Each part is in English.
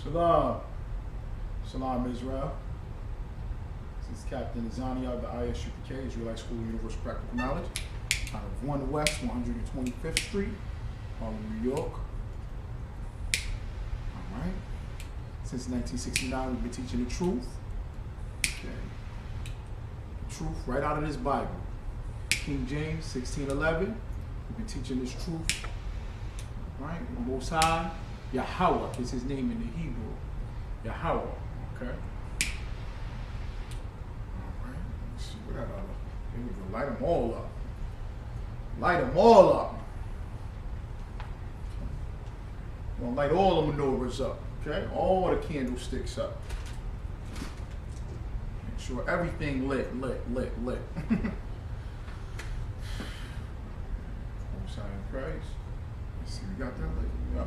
Shalom. Shalom, Israel. This is Captain Azania of the ISUPK, Israelite School of Universal Practical Knowledge, out of 1 West 125th Street, Harlem, New York. All right. Since 1969, we've been teaching the truth. Okay. The truth right out of this Bible. King James, 1611. We've been teaching this truth. All right. The Most High, Yahweh is his name in the Hebrew. Yahweh. Okay. All right. Let's see what that other. Here we go. Light them all up. Light them all up. We're gonna light all the menorahs up. Okay. All the candlesticks up. Make sure everything lit. Most High in Christ. Let's see. We got that lit. Yeah.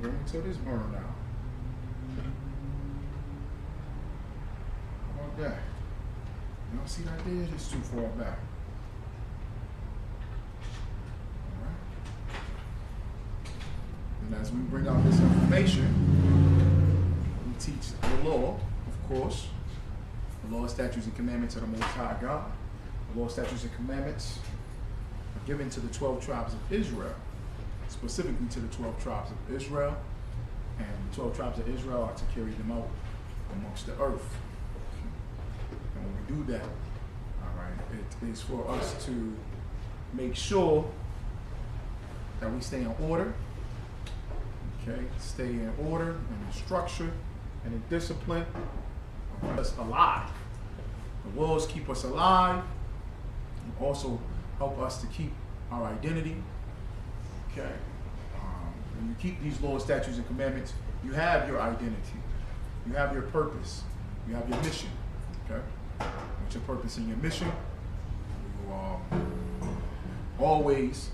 Until this burn out. How about that? Y'all see that there? It's too far back. Alright. And as we bring out this information, we teach the law, of course. The law, statutes, and commandments of the Most High God. The law, statutes, and commandments are given to the 12 tribes of Israel, specifically to the 12 tribes of Israel. And the 12 tribes of Israel are to carry them out amongst the earth. And when we do that, all right, it is for us to make sure that we stay in order, okay, stay in order and in structure and in discipline, keep us alive. The laws keep us alive and also help us to keep our identity, okay. When you keep these laws, statutes, and commandments, you have your identity. You have your purpose. You have your mission. Okay? What's your purpose and your mission? You always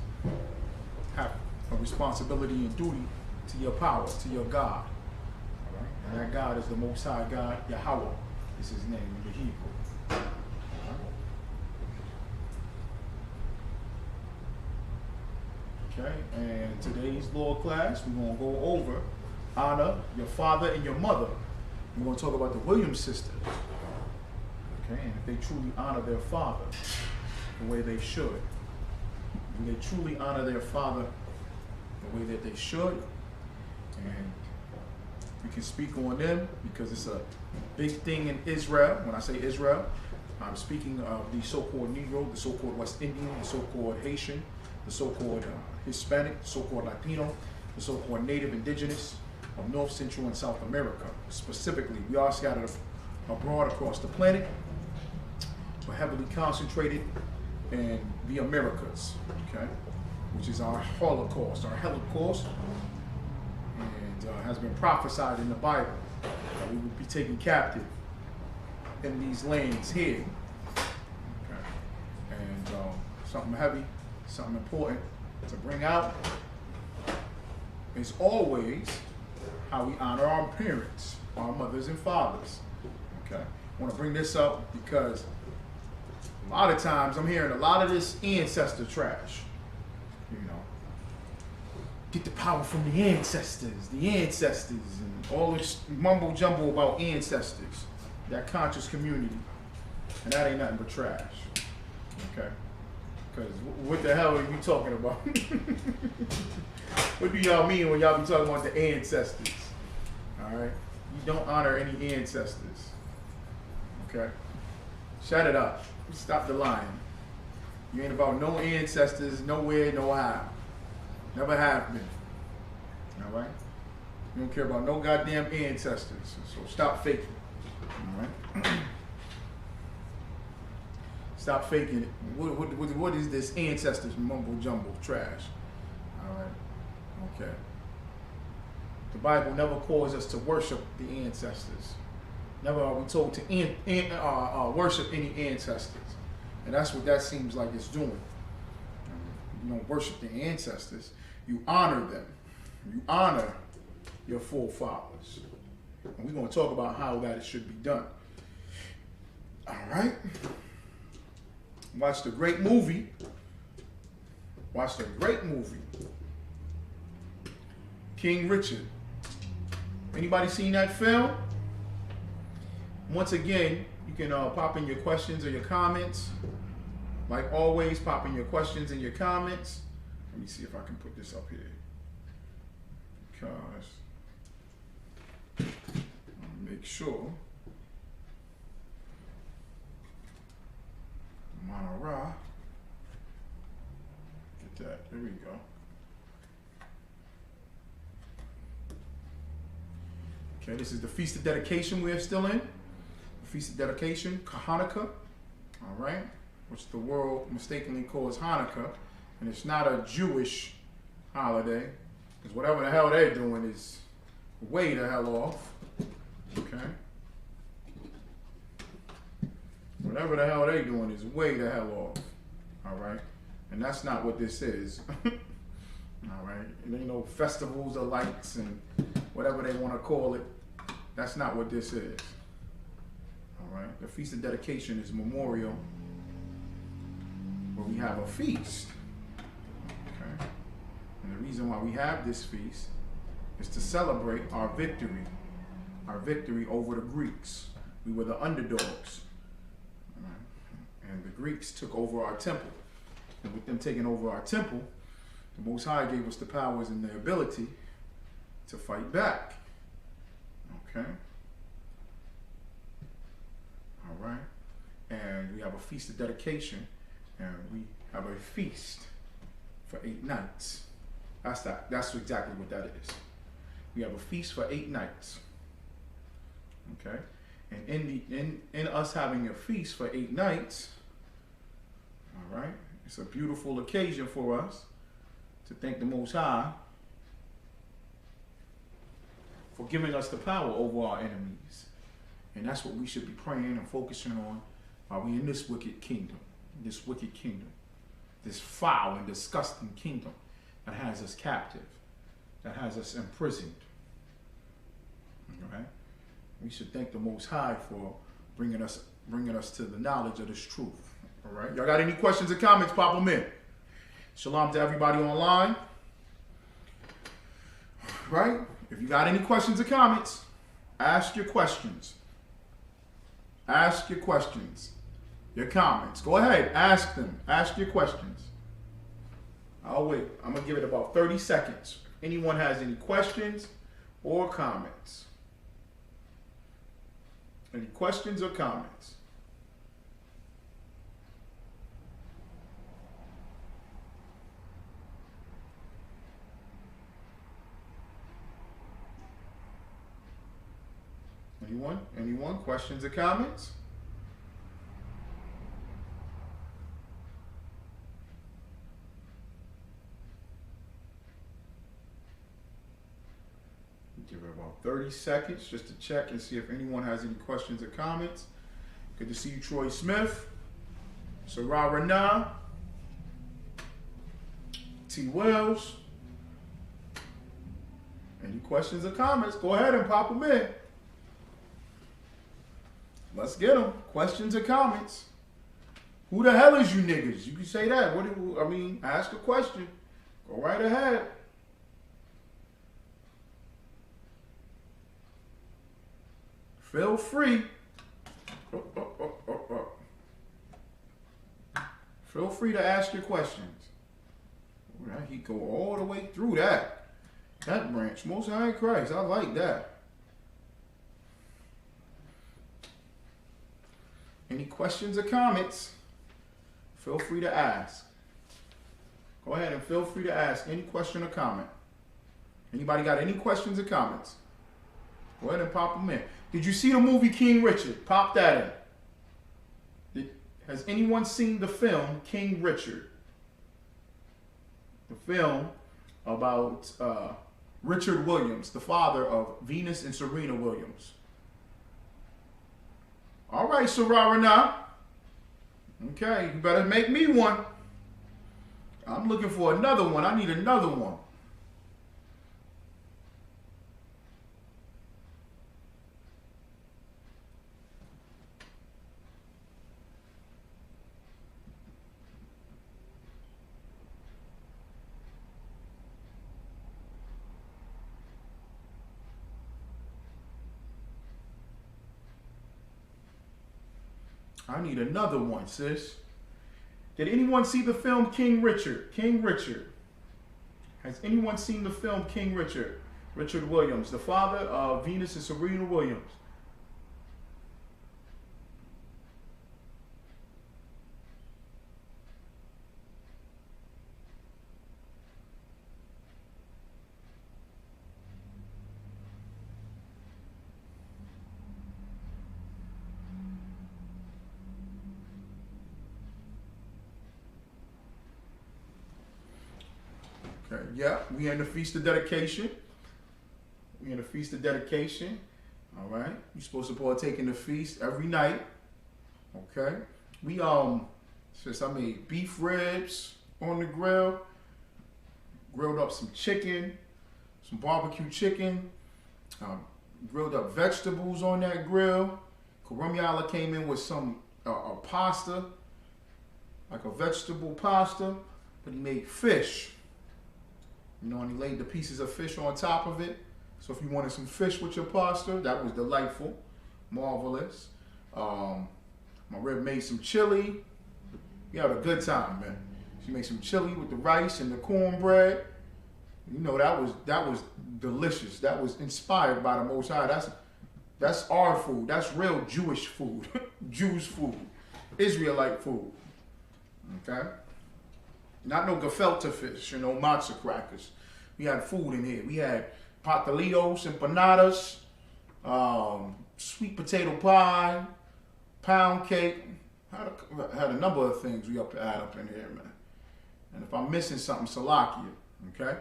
have a responsibility and duty to your power, to your God. All right? And that God is the Most High God, Yahweh is his name in the Hebrew. Okay, and today's law class, we're going to go over honor your father and your mother. We're going to talk about the Williams sisters. Okay, and if they truly honor their father the way they should, do they truly honor their father the way that they should? And we can speak on them because it's a big thing in Israel. When I say Israel, I'm speaking of the so-called Negro, the so-called West Indian, the so-called Haitian, the so-called Hispanic, the so-called Latino, the so-called Native Indigenous of North, Central, and South America. Specifically, we are scattered abroad across the planet, but heavily concentrated in the Americas, okay, which is our Holocaust, and has been prophesied in the Bible that we would be taken captive in these lands here, okay, and something heavy, something important to bring out is always how we honor our parents, our mothers and fathers. Okay, I want to bring this up because a lot of times I'm hearing a lot of this ancestor trash. You know, get the power from the ancestors, and all this mumbo jumbo about ancestors, that conscious community, and that ain't nothing but trash. Okay. Because what the hell are you talking about? What do y'all mean when y'all be talking about the ancestors? All right? You don't honor any ancestors. Okay? Shut it up. Stop the lying. You ain't about no ancestors, nowhere, no how. Never have been. All right? You don't care about no goddamn ancestors. So stop faking. All right? Stop faking it. What is this ancestors mumbo jumbo trash? All right. Okay. The Bible never calls us to worship the ancestors. Never are we told to worship any ancestors. And that's what that seems like it's doing. You don't worship the ancestors. You honor them. You honor your forefathers. And we're going to talk about how that should be done. All right. Watched a great movie Watched a great movie, King Richard. Anybody seen that film? Once again, you can pop in your questions or your comments. Like always, pop in your questions and your comments. Let me see if I can put this up here. Because I want to make sure Monterey. Get that. There we go. Okay, this is the Feast of Dedication we are still in. The Feast of Dedication, Hanukkah. All right, which the world mistakenly calls Hanukkah, and it's not a Jewish holiday, because whatever the hell they're doing is way the hell off. Okay. Whatever the hell they're doing is way the hell off. All right. And that's not what this is. All right. It ain't no festivals of lights and whatever they want to call it. That's not what this is. All right. The Feast of Dedication is memorial, where we have a feast. Okay. And the reason why we have this feast is to celebrate our victory over the Greeks. We were the underdogs. And the Greeks took over our temple. And with them taking over our temple, the Most High gave us the powers and the ability to fight back. Okay? All right? And we have a Feast of Dedication, and we have a feast for 8 nights. That's exactly what that is. We have a feast for 8 nights. Okay? And in us having a feast for 8 nights, all right, it's a beautiful occasion for us to thank the Most High for giving us the power over our enemies. And that's what we should be praying and focusing on while we in this wicked kingdom, this foul and disgusting kingdom that has us captive, that has us imprisoned. All right? We should thank the Most High for bringing us to the knowledge of this truth. All right. Y'all got any questions or comments? Pop them in. Shalom to everybody online. Right? If you got any questions or comments, ask your questions. Ask your questions. Your comments. Go ahead. Ask them. Ask your questions. I'll wait. I'm going to give it about 30 seconds. If anyone has any questions or comments. Any questions or comments? Anyone? Anyone? Questions or comments? Give it about 30 seconds just to check and see if anyone has any questions or comments. Good to see you, Troy Smith, Sarah Rana, T. Wells. Any questions or comments? Go ahead and pop them in. Let's get them. Questions or comments? Who the hell is you niggas? You can say that. Ask a question. Go right ahead. Feel free. Feel free to ask your questions. He go all the way through that branch. Most High in Christ. I like that. Any questions or comments? Feel free to ask. Go ahead and feel free to ask any question or comment. Anybody got any questions or comments? Go ahead and pop them in. Did you see the movie King Richard? Pop that in. Has anyone seen the film King Richard? The film about Richard Williams, the father of Venus and Serena Williams. All right, Sararana. Okay, you better make me one. I'm looking for another one. I need another one. I need another one, sis. Did anyone see the film King Richard? King Richard. Has anyone seen the film King Richard? Richard Williams, the father of Venus and Serena Williams. Okay, yeah, we in the Feast of Dedication. We in the Feast of Dedication. All right, you're supposed to partake in the feast every night. Okay, we since I made beef ribs on the grill, grilled up some chicken, some barbecue chicken, grilled up vegetables on that grill. Karumiala came in with some a pasta, like a vegetable pasta, but he made fish. You know, and he laid the pieces of fish on top of it. So if you wanted some fish with your pasta, that was delightful, marvelous. My rib made some chili. We had a good time, man. She made some chili with the rice and the cornbread. You know, that was delicious. That was inspired by the Most High. That's our food. That's real Jewish food, Jews food, Israelite food. Okay. Not no gefilte fish, you know, matzo crackers. We had food in here. We had pastelitos, empanadas, sweet potato pie, pound cake. Had a number of things we up to add up in here, man. And if I'm missing something, Salakia, okay?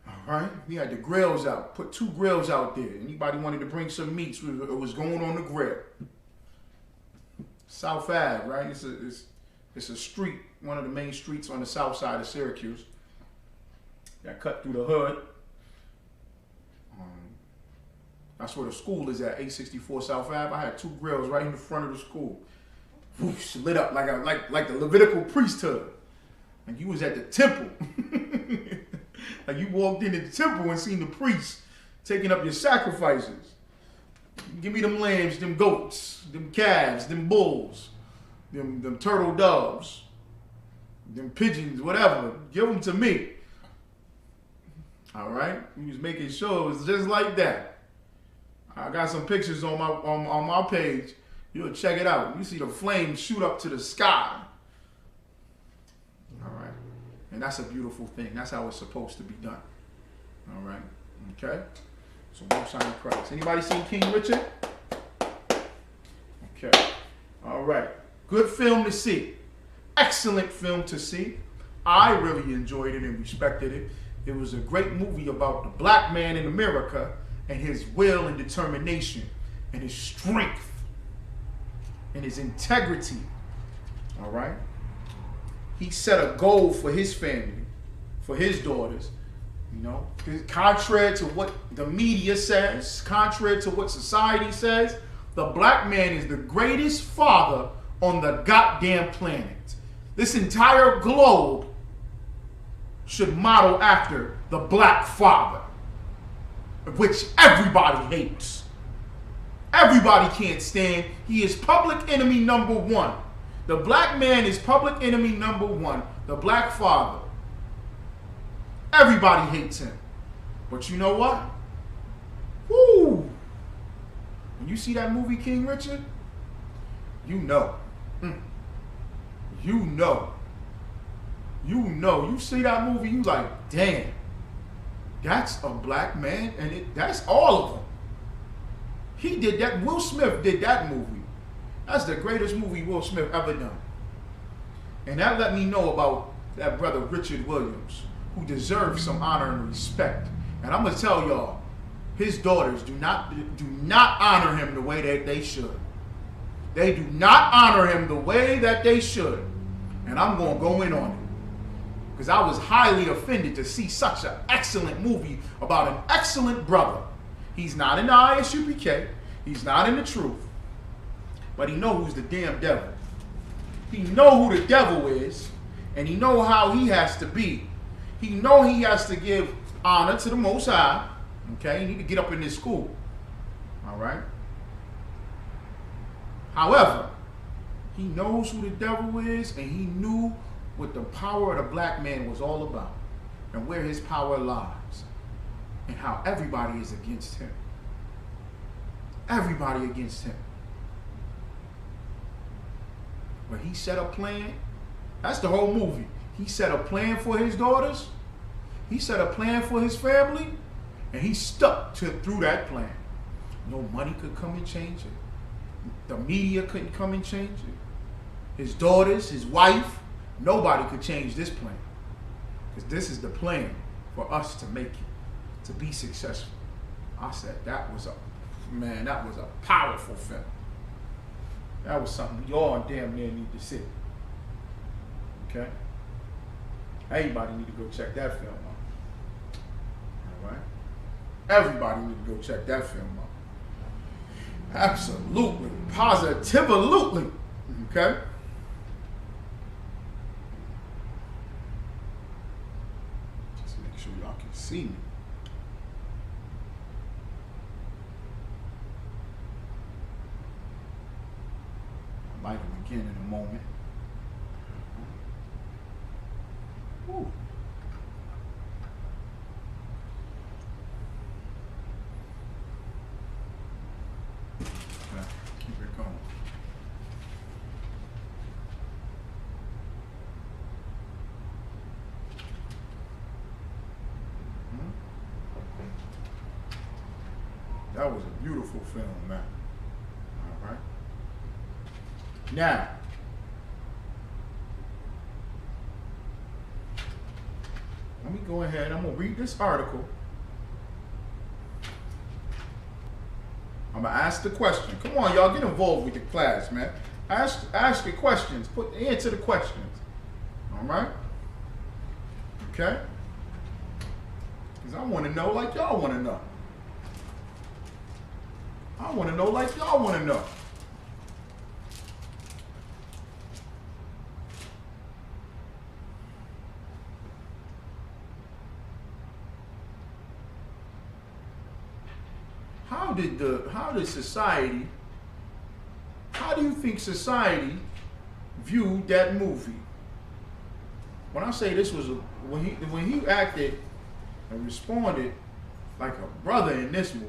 All right, we had the grills out. Put 2 grills out there. Anybody wanted to bring some meats, it was going on the grill. South Ave, right? It's a street, one of the main streets on the south side of Syracuse. That cut through the hood. That's where the school is at, 864 South Ave. I had 2 grills right in the front of the school. Whoosh, lit up like the Levitical priesthood. Like you was at the temple. Like you walked into the temple and seen the priests taking up your sacrifices. Give me them lambs, them goats, them calves, them bulls. Them turtle doves, them pigeons, whatever. Give them to me. All right, he was making sure it was just like that. I got some pictures on my page. You'll check it out. You see the flames shoot up to the sky. All right, and that's a beautiful thing. That's how it's supposed to be done. All right, okay. So Most High in Christ. Anybody seen King Richard? Okay. All right. Good film to see. Excellent film to see. I really enjoyed it and respected it. It was a great movie about the black man in America and his will and determination and his strength and his integrity. All right? He set a goal for his family, for his daughters. You know, contrary to what the media says, contrary to what society says, the black man is the greatest father on the goddamn planet. This entire globe should model after the black father, which everybody hates. Everybody can't stand. He is public enemy number 1. The black man is public enemy number 1. The black father. Everybody hates him. But you know what? Woo! When you see that movie King Richard, you know. You know. You know. You see that movie, you like, damn. That's a black man, and that's all of them. He did that. Will Smith did that movie. That's the greatest movie Will Smith ever done. And that let me know about that brother Richard Williams, who deserves some honor and respect. And I'm gonna tell y'all, his daughters do not honor him the way that they should. They do not honor him the way that they should. And I'm gonna go in on it. Because I was highly offended to see such an excellent movie about an excellent brother. He's not in the ISUPK. He's not in the truth. But he knows who's the damn devil. He know who the devil is. And he know how he has to be. He know he has to give honor to the Most High. Okay? He need to get up in this school. All right? However, he knows who the devil is, and he knew what the power of the black man was all about, and where his power lies, and how everybody is against him. Everybody against him. But he set a plan. That's the whole movie. He set a plan for his daughters. He set a plan for his family, and he stuck through that plan. No money could come and change it. The media couldn't come and change it. His daughters, his wife, nobody could change this plan. Because this is the plan for us to make it, to be successful. I said that was a powerful film. That was something y'all damn near need to see. Okay? Everybody need to go check that film out. All right? Everybody need to go check that film out. Absolutely. Positively. Okay? Just make sure y'all can see me. I'll light them again in a moment. Woo. Okay, keep it going. That was a beautiful film, man. All right. Now, let me go ahead. I'm going to read this article. I'm going to ask the question. Come on, y'all, get involved with the class, man. Ask your questions. Answer the questions. All right? Okay? Because I want to know like y'all want to know. I want to know like y'all want to know. How do you think society viewed that movie? When I say this was when he acted and responded like a brother in this movie,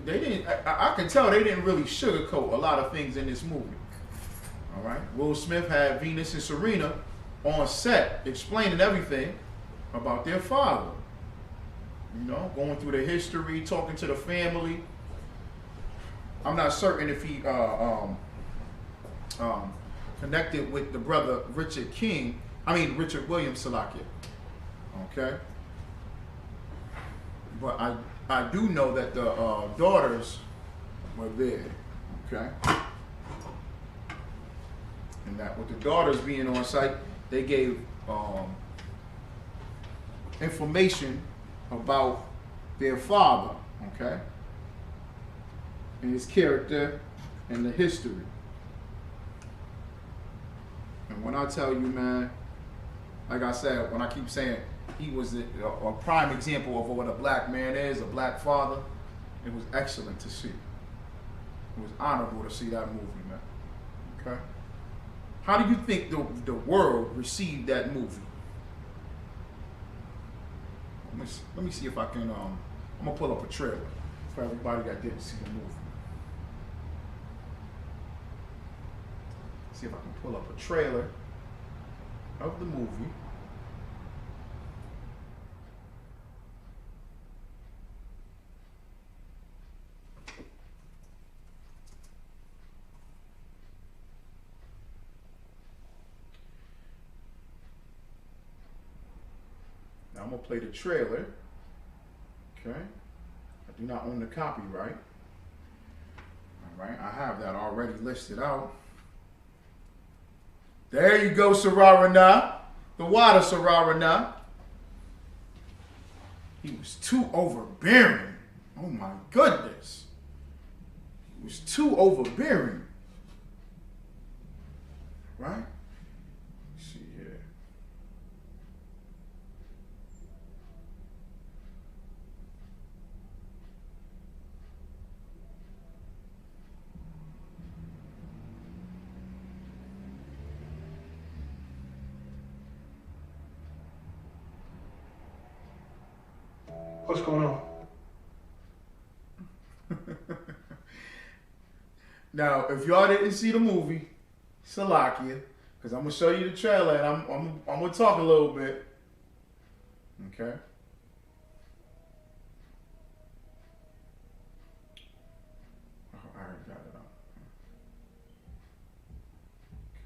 they didn't. I can tell they didn't really sugarcoat a lot of things in this movie. All right, Will Smith had Venus and Serena on set explaining everything about their father. You know, going through the history, talking to the family. I'm not certain if he connected with the brother Richard Williams Salakia. Okay, but I do know that the daughters were there. Okay, and that with the daughters being on site, they gave information about their father, okay, and his character and the history. And when I tell you, man, like I said, when I keep saying he was a prime example of what a black man is, a black father, it was excellent to see. It was honorable to see that movie, man. Okay? How do you think the world received that movie? Let me see if I can, I'm going to pull up a trailer for everybody that didn't see the movie. See if I can pull up a trailer of the movie. Now I'm going to play the trailer. Okay. I do not own the copyright. All right. I have that already listed out. There you go, Sararana. The water, Sararana. He was too overbearing. Oh my goodness. He was too overbearing. Right? Let's see here. What's going on? Now, if y'all didn't see the movie, Salakia, because I'm gonna show you the trailer and I'm gonna talk a little bit. Okay. Oh, I already got it up.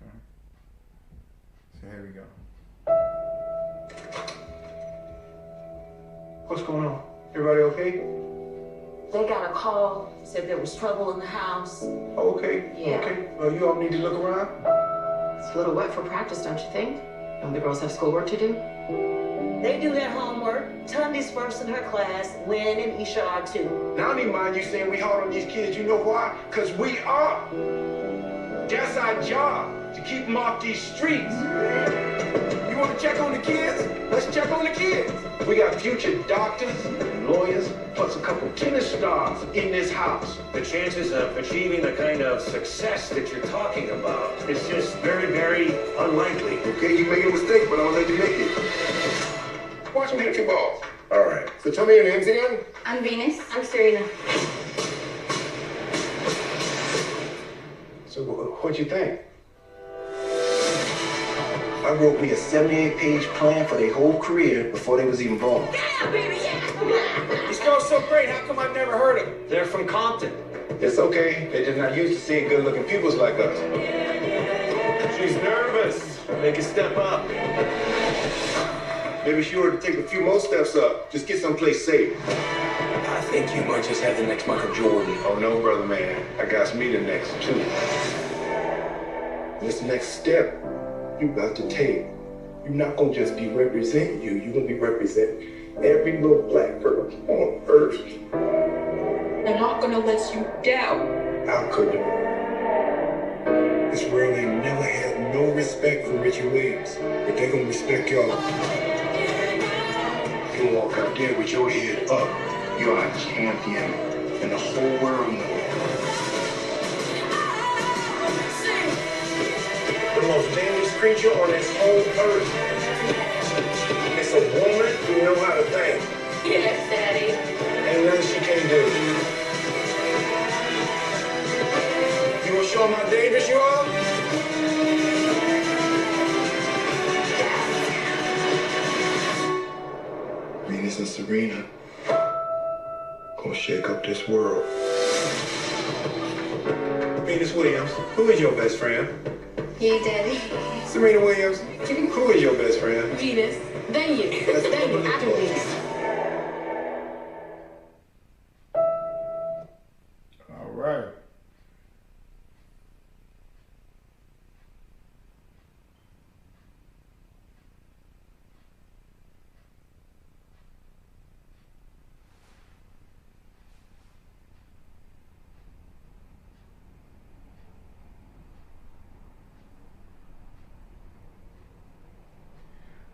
Okay. So here we go. What's going on? Everybody okay? They got a call, said there was trouble in the house. Oh, okay. Yeah. Okay. You all need to look around? It's a little wet for practice, don't you think? Don't the girls have schoolwork to do? They do their homework. Tundi's first in her class. Lynn and Isha are too. Now, I don't even mind you saying we hard on these kids. You know why? Because we are. That's our job, to keep them off these streets. You want to check on the kids? Let's check on the kids. We got future doctors, lawyers, plus a couple tennis stars in this house. The chances of achieving the kind of success that you're talking about is just very, very unlikely. Okay, you made a mistake, but I'll let you make it. Watch me hit a few balls. All right. So tell me your names again. I'm Venus. I'm Serena. So what'd you think? I wrote me a 78-page plan for their whole career before they was even born. Yeah, baby, yeah! These girls so great, how come I've never heard of them? They're from Compton. It's okay. They're just not used to seeing good-looking pupils like us. She's nervous. Make a step up. Maybe she ought to take a few more steps up. Just get someplace safe. I think you might just have the next Michael Jordan. Oh, no, brother, man. I got me the next, too. This next step you got to take. You're not going to just be representing you. You're going to be representing every little black girl on earth. I'm not gonna let you down. How could you? This world ain't never had no respect for Richie Williams, but they gonna respect y'all. You walk out there with your head up, you are a champion, and the whole world knows. The most dangerous creature on this whole earth. It's a woman who knows how to think. Yes, Daddy. Ain't nothing she can't do. You wanna show 'em how dangerous you are? Venus and Serena gonna shake up this world. Venus Williams, who is your best friend? You, Daddy. Serena Williams, who is your best friend? Venus. Then you. Let's Then you. After Venus. All right.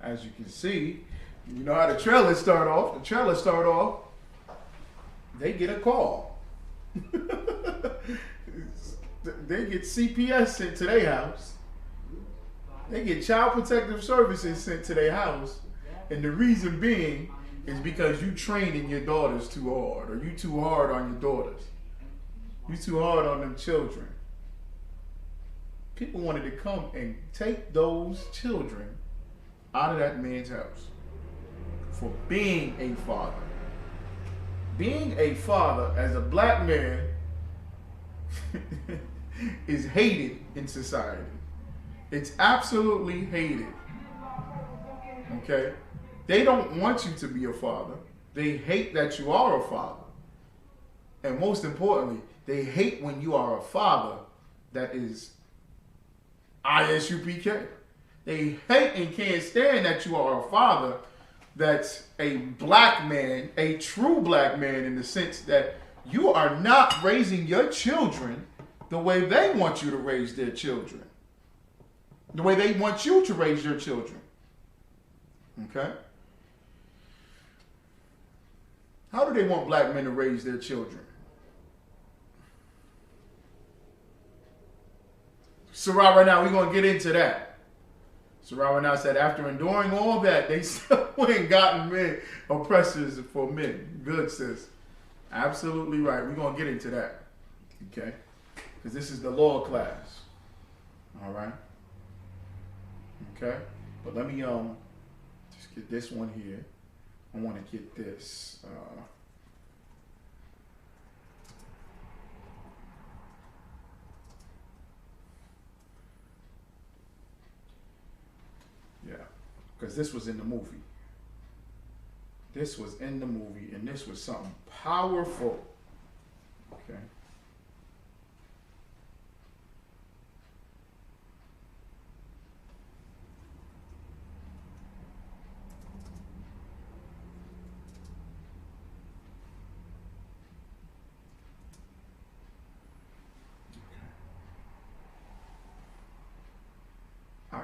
As you can see, you know how the trailer start off. The trailer start off, they get a call. They get CPS sent to their house. They get Child Protective Services sent to their house. And the reason being is because you training your daughters too hard, or you too hard on your daughters. You too hard on them children. People wanted to come and take those children out of that man's house for being a father. Being a father as a black man is hated in society. It's absolutely hated. Okay? They don't want you to be a father. They hate that you are a father. And most importantly, they hate when you are a father that is ISUPK. They hate and can't stand that you are a father that's a black man, a true black man, in the sense that you are not raising your children the way they want you to raise their children. The way they want you to raise your children. Okay? How do they want black men to raise their children? So right now, we're going to get into that. So Robert now said, after enduring all that, they still went gotten men oppressors for men. Good, sis. Absolutely right. We're going to get into that. Okay? Because this is the law class. All right? Okay? But let me just get this one here. I want to get this. Yeah, because this was in the movie. This was in the movie, and this was something powerful. Okay.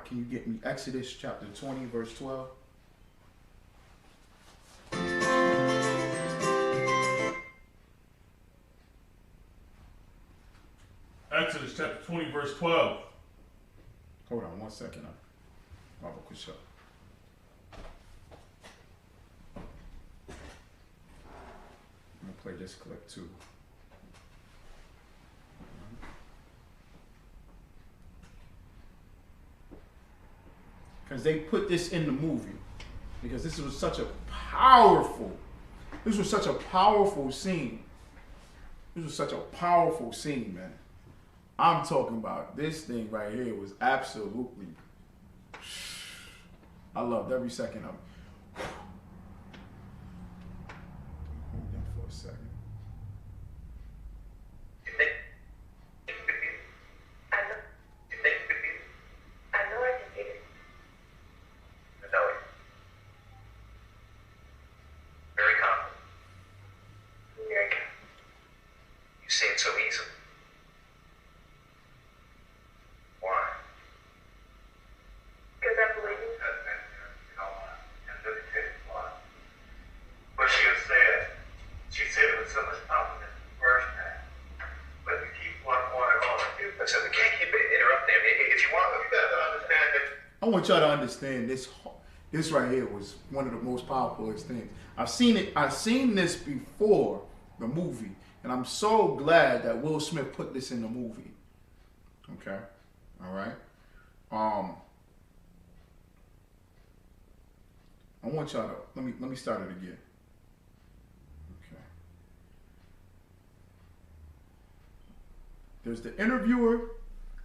Can you get me Exodus chapter 20, verse 12? Exodus chapter 20, verse 12. Hold on 1 second. I'm going to play this clip too. Because they put this in the movie. Because this was such a powerful scene. This was such a powerful scene, man. I'm talking about this thing right here was absolutely, I loved every second of it. Hold on for a second. I want y'all to understand this right here was one of the most powerful things. I've seen this before the movie, and I'm so glad that Will Smith put this in the movie. Okay? All right? I want y'all to let me start it again. Okay. There's the interviewer,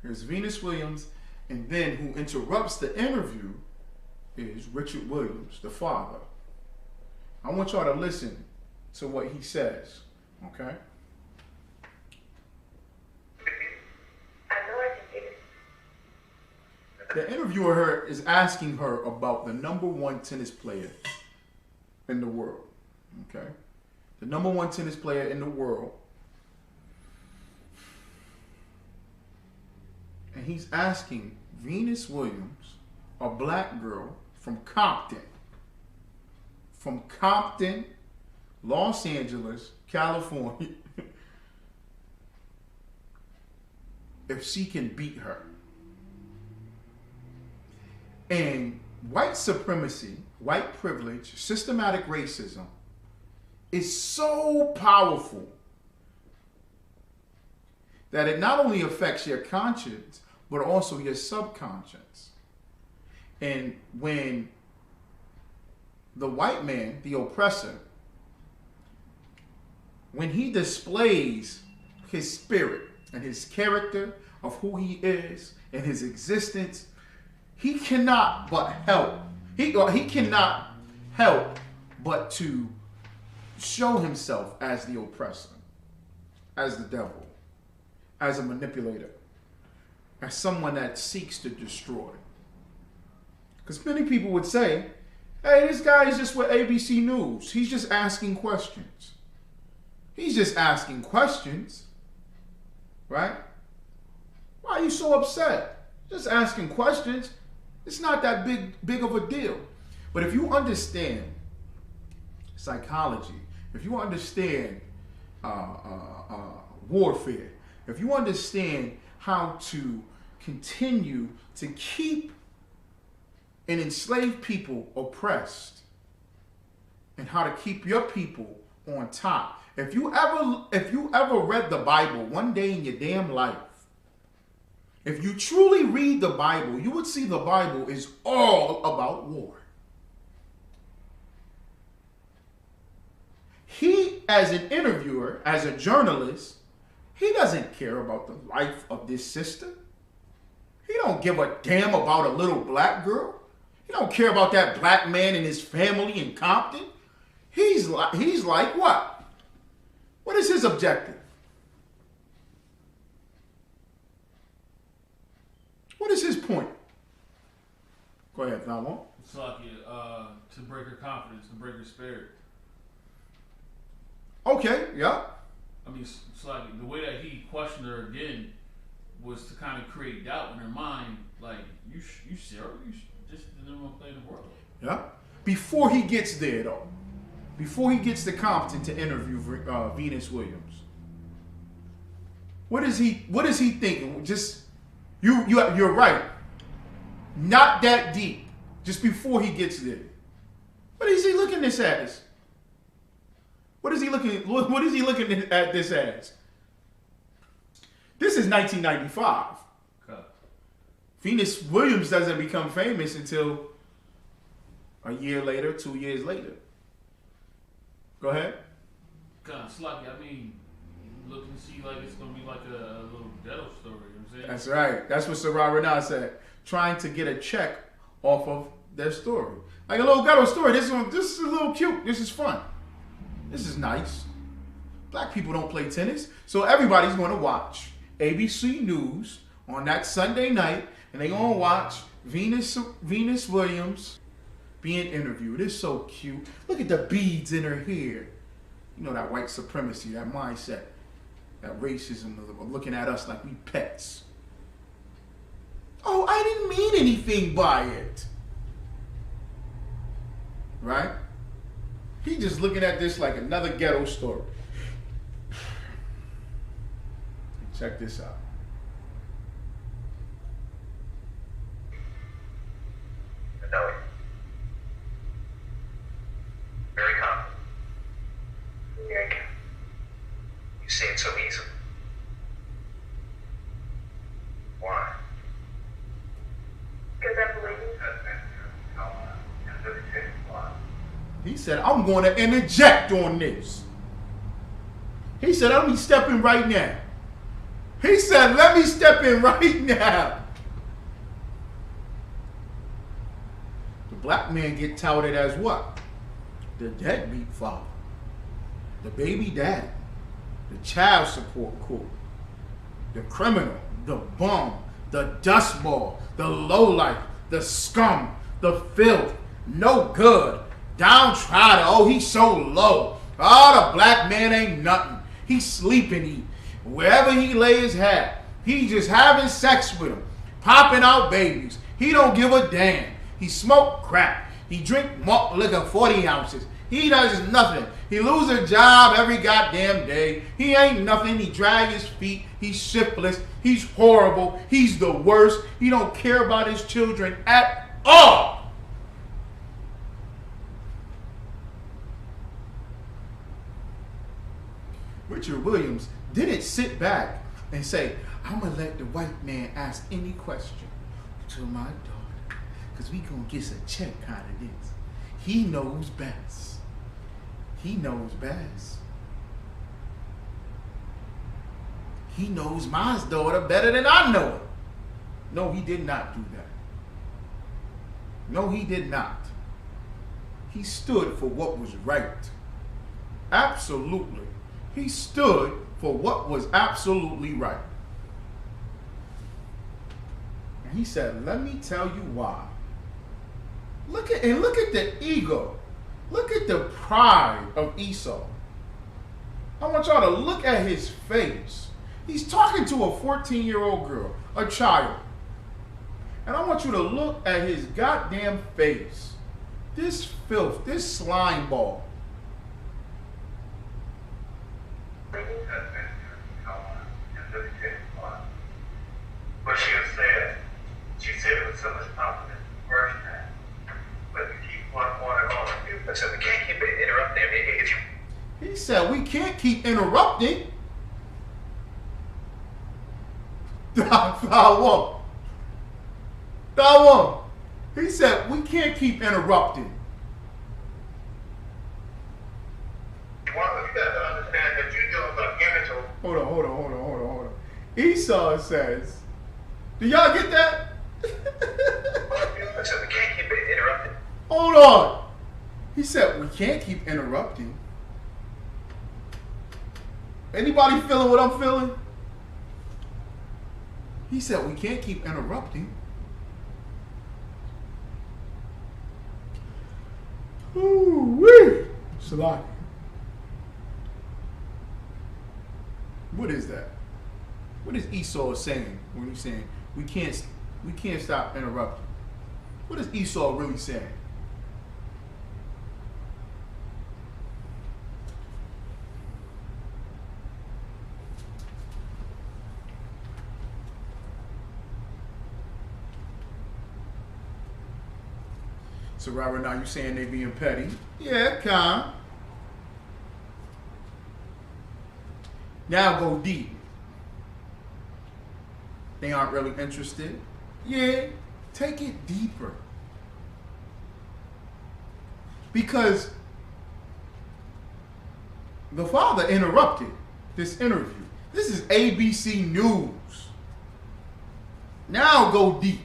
there's Venus Williams, and then who interrupts the interview is Richard Williams, the father. I want y'all to listen to what he says, okay? The interviewer is asking her about the #1 tennis player in the world, okay? The #1 tennis player in the world. And he's asking Venus Williams, a black girl from Compton, Los Angeles, California, if she can beat her. And white supremacy, white privilege, systematic racism is so powerful that it not only affects your conscience, but also your subconscious. And when the white man, the oppressor, when he displays his spirit and his character of who he is and his existence, he cannot but help. He cannot help but to show himself as the oppressor, as the devil, as a manipulator, as someone that seeks to destroy. Because many people would say, hey, this guy is just with ABC News. He's just asking questions. He's just asking questions, right? Why are you so upset? Just asking questions. It's not that big of a deal. But if you understand psychology, if you understand warfare, if you understand how to continue to keep and enslave people oppressed, and how to keep your people on top. If you ever read the Bible one day in your damn life, if you truly read the Bible, you would see the Bible is all about war. He, as an interviewer, as a journalist, he doesn't care about the life of this sister. He don't give a damn about a little black girl. He don't care about that black man and his family in Compton. He's like what? What is his objective? What is his point? Go ahead, Valmont. It's like to break her confidence, to break her spirit. Okay, yeah. I mean, it's like the way that he questioned her again was to kind of create doubt in her mind. Like, you serious? You just didn't want to play in the world. Yeah. Before he gets there, though, before he gets to Compton to interview Venus Williams, what is he thinking? Just you're right. Not that deep. Just before he gets there, what is he looking at this as? What is he looking at this as? This is 1995. Okay. Venus Williams doesn't become famous until a year later, 2 years later. Go ahead. Kind of sloppy. I mean, look and see like it's gonna be like a little ghetto story. You know what I'm saying? That's right. That's what Sarah Renard said. Trying to get a check off of their story, like a little ghetto story. This is a little cute. This is fun. This is nice. Black people don't play tennis, so everybody's going to watch ABC News on that Sunday night, and they're going to watch Venus Williams being interviewed. It's so cute. Look at the beads in her hair. You know, that white supremacy, that mindset, that racism of looking at us like we pets. Oh, I didn't mean anything by it. Right? He just looking at this like another ghetto story. Check this out. No. Very confident. Very confident. You say it so easily. Why? Because I believe you. He said, I'm going to interject on this. He said, let me step in right now. He said, let me step in right now. The black man get touted as what? The deadbeat father. The baby daddy. The child support court. The criminal. The bum. The dustball. The lowlife. The scum. The filth. No good. Downtrodden. Oh, he's so low. Oh, the black man ain't nothing. He's sleeping. Wherever he lay his hat, he just having sex with him, popping out babies. He don't give a damn. He smoke crack. He drink malt liquor 40 ounces. He does nothing. He lose a job every goddamn day. He ain't nothing. He drag his feet. He's shiftless. He's horrible. He's the worst. He don't care about his children at all. Richard Williams didn't sit back and say, I'm going to let the white man ask any question to my daughter because we going to get a check out of this. He knows best. He knows best. He knows my daughter better than I know her. No, he did not do that. No, he did not. He stood for what was right. Absolutely. He stood for what was absolutely right. And he said, let me tell you why. Look at the ego. Look at the pride of Esau. I want y'all to look at his face. He's talking to a 14-year-old girl, a child. And I want you to look at his goddamn face. This filth, this slime ball. What she said it with so much confidence the first time. said, we can't keep interrupting. Dawon. He said, we can't keep interrupting. You got to understand that you're dealing with an image of. Hold on. Esau says, do y'all get that? So we can't keep it interrupted. Hold on. He said, we can't keep interrupting. Anybody feeling what I'm feeling? He said, we can't keep interrupting. Ooh-wee. Salaki. What is that? What is Esau saying when he's saying we can't stop interrupting? What is Esau really saying? So right now you saying they being petty? Yeah, calm. Now go deep. They aren't really interested. Yeah, take it deeper. Because the father interrupted this interview. This is ABC News. Now go deep.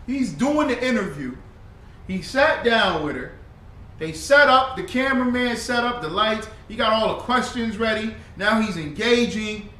He's doing the interview. He sat down with her. They set up, the cameraman set up the lights. He got all the questions ready. Now he's engaging.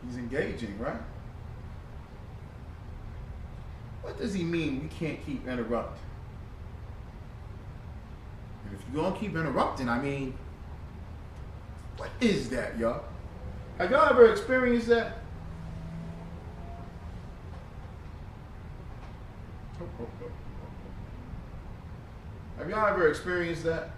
He's engaging, right? What does he mean we can't keep interrupting? And if you're going to keep interrupting, I mean, what is that, y'all? Have y'all ever experienced that? Have y'all ever experienced that?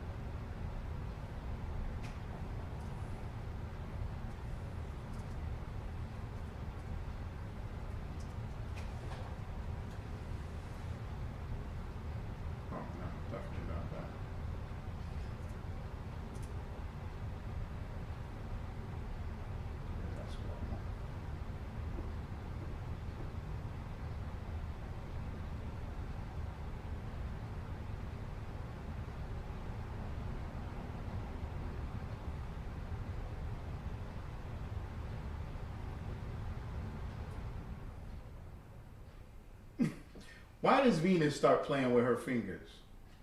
Why does Venus start playing with her fingers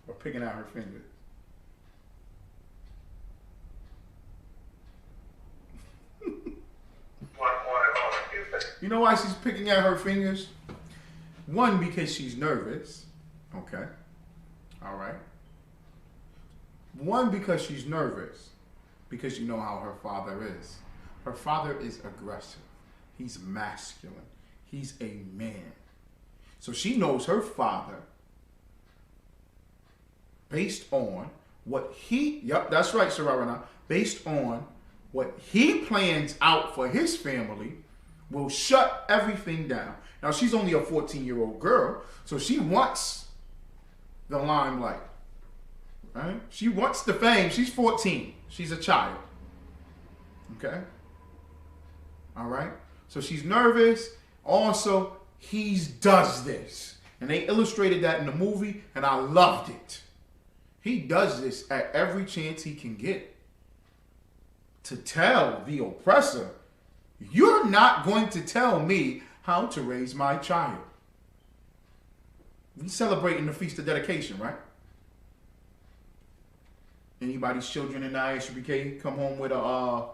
or picking out her fingers? You know why she's picking at her fingers? One, because she's nervous. Okay. All right. One, because she's nervous. Because you know how her father is. Her father is aggressive. He's masculine. He's a man. So she knows her father based on what he, yep, that's right, Sararana, based on what he plans out for his family will shut everything down. Now, she's only a 14-year-old girl, so she wants the limelight, right? She wants the fame. She's 14. She's a child, okay? All right? So she's nervous. Also, he does this. And they illustrated that in the movie, and I loved it. He does this at every chance he can get to tell the oppressor, you're not going to tell me how to raise my child. We celebrating the Feast of Dedication, right? Anybody's children in the ISUPK come home with a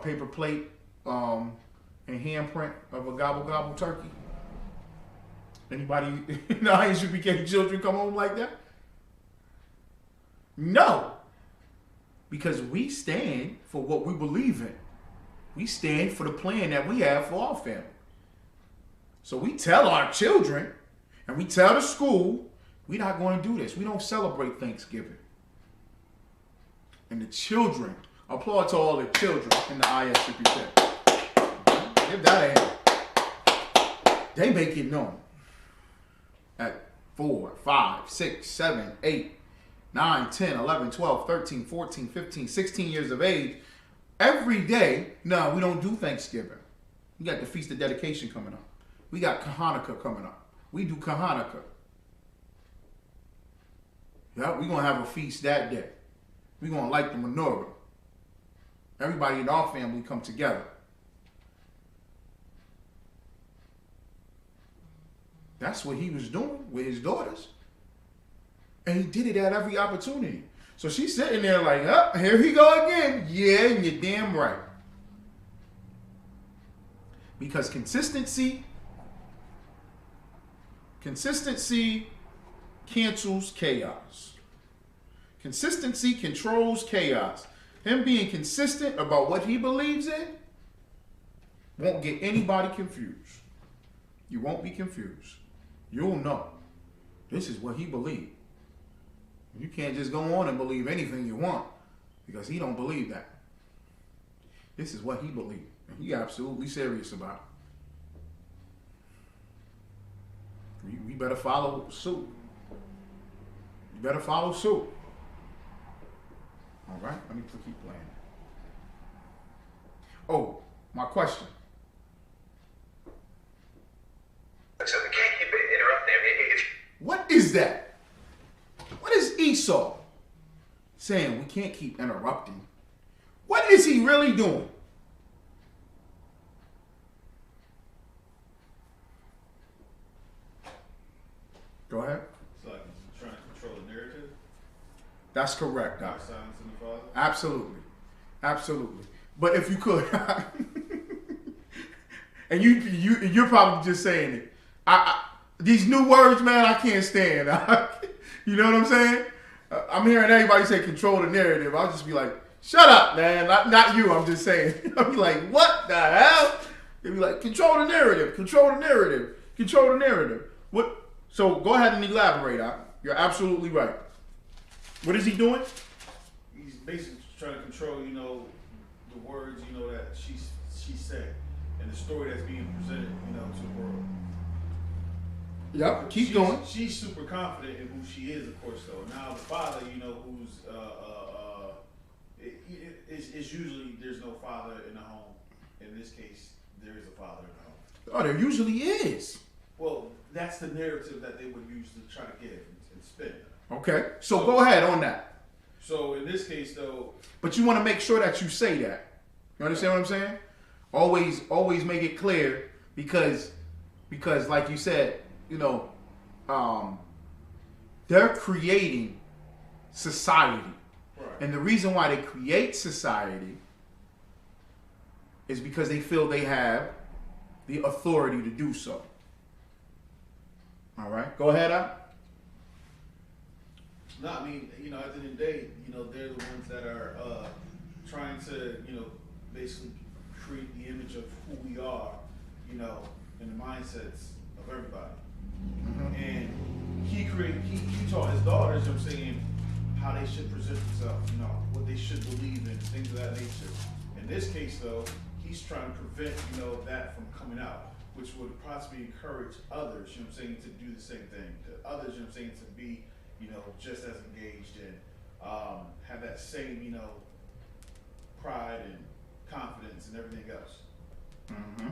paper plate and handprint of a gobble gobble turkey? Anybody in the ISUPK children come home like that? No. Because we stand for what we believe in. We stand for the plan that we have for our family. So we tell our children, And we tell the school, we're not going to do this. We don't celebrate Thanksgiving. And the children, applaud to all the children in the ISCPK. Give that a hand. They make it known. At 4, 5, 6, 7, 8, 9, 10, 11, 12, 13, 14, 15, 16 years of age, every day, no, we don't do Thanksgiving. We got the Feast of Dedication coming up. We got Hanukkah coming up. We do Hanukkah. Yeah, we're going to have a feast that day. We're going to light the menorah. Everybody in our family come together. That's what he was doing with his daughters. And he did it at every opportunity. So she's sitting there like, oh, here he go again. Yeah, and you're damn right. Because consistency cancels chaos. Consistency controls chaos. Him being consistent about what he believes in won't get anybody confused. You won't be confused. You'll know. This is what he believed. You can't just go on and believe anything you want because he don't believe that. This is what he believed. And he absolutely serious about it. We better follow suit. You better follow suit. All right, let me keep playing. Oh, my question. So we can't keep interrupting him. What is that? What is Esau saying? We can't keep interrupting. What is he really doing? Go ahead. It's like he's trying to control the narrative. That's correct, Doc. By silencing the father. Absolutely. Absolutely. But if you could, and you're probably just saying it. These new words, man, I can't stand. You know what I'm saying? I'm hearing everybody say control the narrative. I'll just be like, shut up, man. Not you. I'm just saying. I'll be like, what the hell? They'll be like, control the narrative. Control the narrative. Control the narrative. What? So go ahead and elaborate. You're absolutely right. What is he doing? He's basically trying to control, the words, that she said, and the story that's being presented, to the world. Yep. Keep going. She's super confident in who she is, of course, though. Now the father, who's it's usually there's no father in the home. In this case, there is a father in the home. Oh, there usually is. Well, that's the narrative that they would use to try to get and spin. Okay. So go ahead on that. So in this case, though. But you want to make sure that you say that. You understand what I'm saying? Always make it clear because like you said, they're creating society. Right. And the reason why they create society is because they feel they have the authority to do so. All right, go ahead, Al. No, I mean, at the end of the day, they're the ones that are trying to, basically create the image of who we are, in the mindsets of everybody. Mm-hmm. And he taught his daughters, how they should present themselves, what they should believe in, things of that nature. In this case, though, he's trying to prevent, that from coming out, which would possibly encourage others, to do the same thing. To others, to be, just as engaged and have that same, pride and confidence and everything else. Mm-hmm.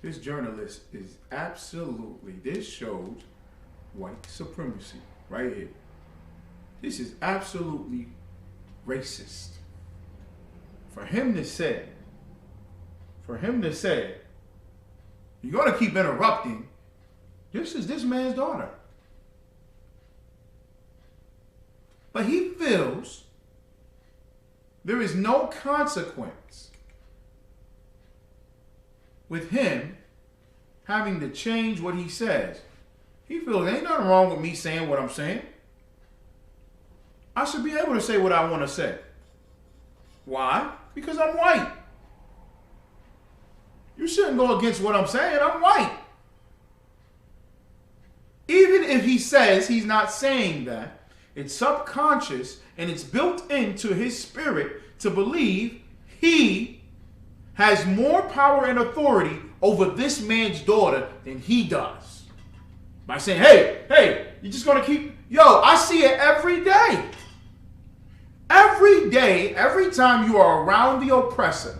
This journalist is this shows white supremacy right here. This is absolutely racist. For him to say, you're going to keep interrupting, this is this man's daughter. But he feels there is no consequence with him having to change what he says. He feels ain't nothing wrong with me saying what I'm saying. I should be able to say what I want to say. Why? Because I'm white. You shouldn't go against what I'm saying. I'm white. Even if he says he's not saying that, it's subconscious and it's built into his spirit to believe he has more power and authority over this man's daughter than he does. By saying, hey, you're just going to keep... Yo, I see it every day. Every day, every time you are around the oppressor,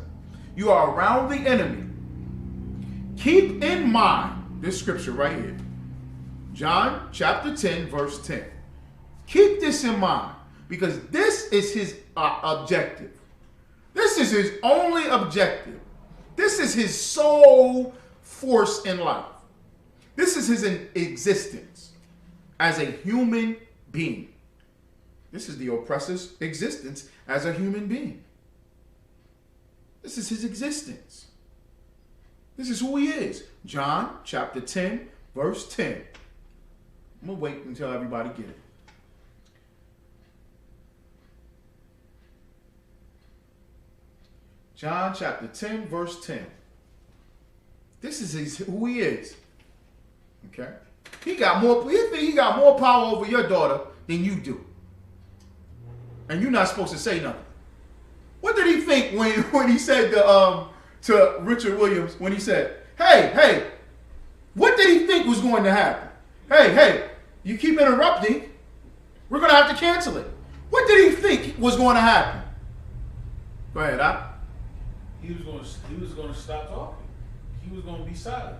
you are around the enemy, keep in mind this scripture right here. John chapter 10, verse 10. Keep this in mind because this is his objective. This is his only objective. This is his sole force in life. This is his existence as a human being. This is the oppressor's existence as a human being. This is his existence. This is who he is. John chapter 10, verse 10. I'm going to wait until everybody get it. John chapter 10, verse 10. This is who he is. Okay? He think he got more power over your daughter than you do. And you're not supposed to say nothing. What did he think when he said to Richard Williams, when he said, hey, what did he think was going to happen? Hey, you keep interrupting, we're going to have to cancel it. What did he think was going to happen? Go ahead, Doc. He was going to stop talking. He was going to be silent.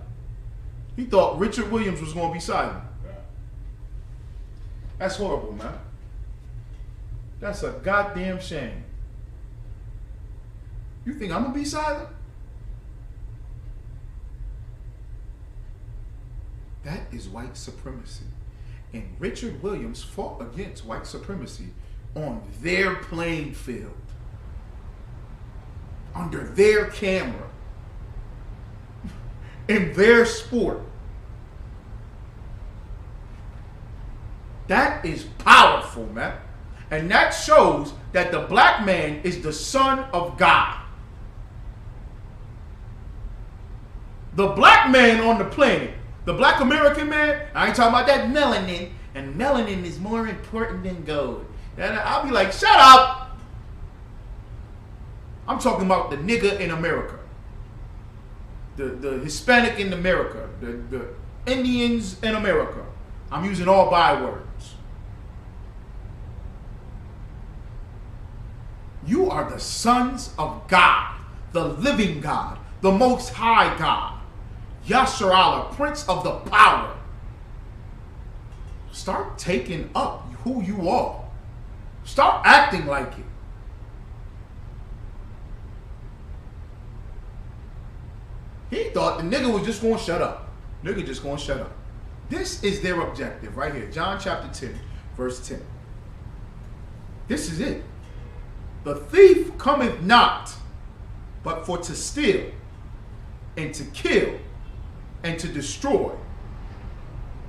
He thought Richard Williams was going to be silent. Yeah. That's horrible, man. That's a goddamn shame. You think I'm going to be silent? That is white supremacy. And Richard Williams fought against white supremacy on their playing field, under their camera, in their sport. That is powerful, man. And that shows that the black man is the son of God. The black man on the planet, the black American man, I ain't talking about that melanin, and melanin is more important than gold. And I'll be like, shut up. I'm talking about the nigga in America. The Hispanic in America. The Indians in America. I'm using all bywords. You are the sons of God, the living God, the most high God. Yasser Allah, Prince of the Power. Start taking up who you are. Start acting like it. He thought the nigga was just going to shut up. Nigga just going to shut up. This is their objective right here. John chapter 10, verse 10. This is it. The thief cometh not, but for to steal, and to kill, and to destroy.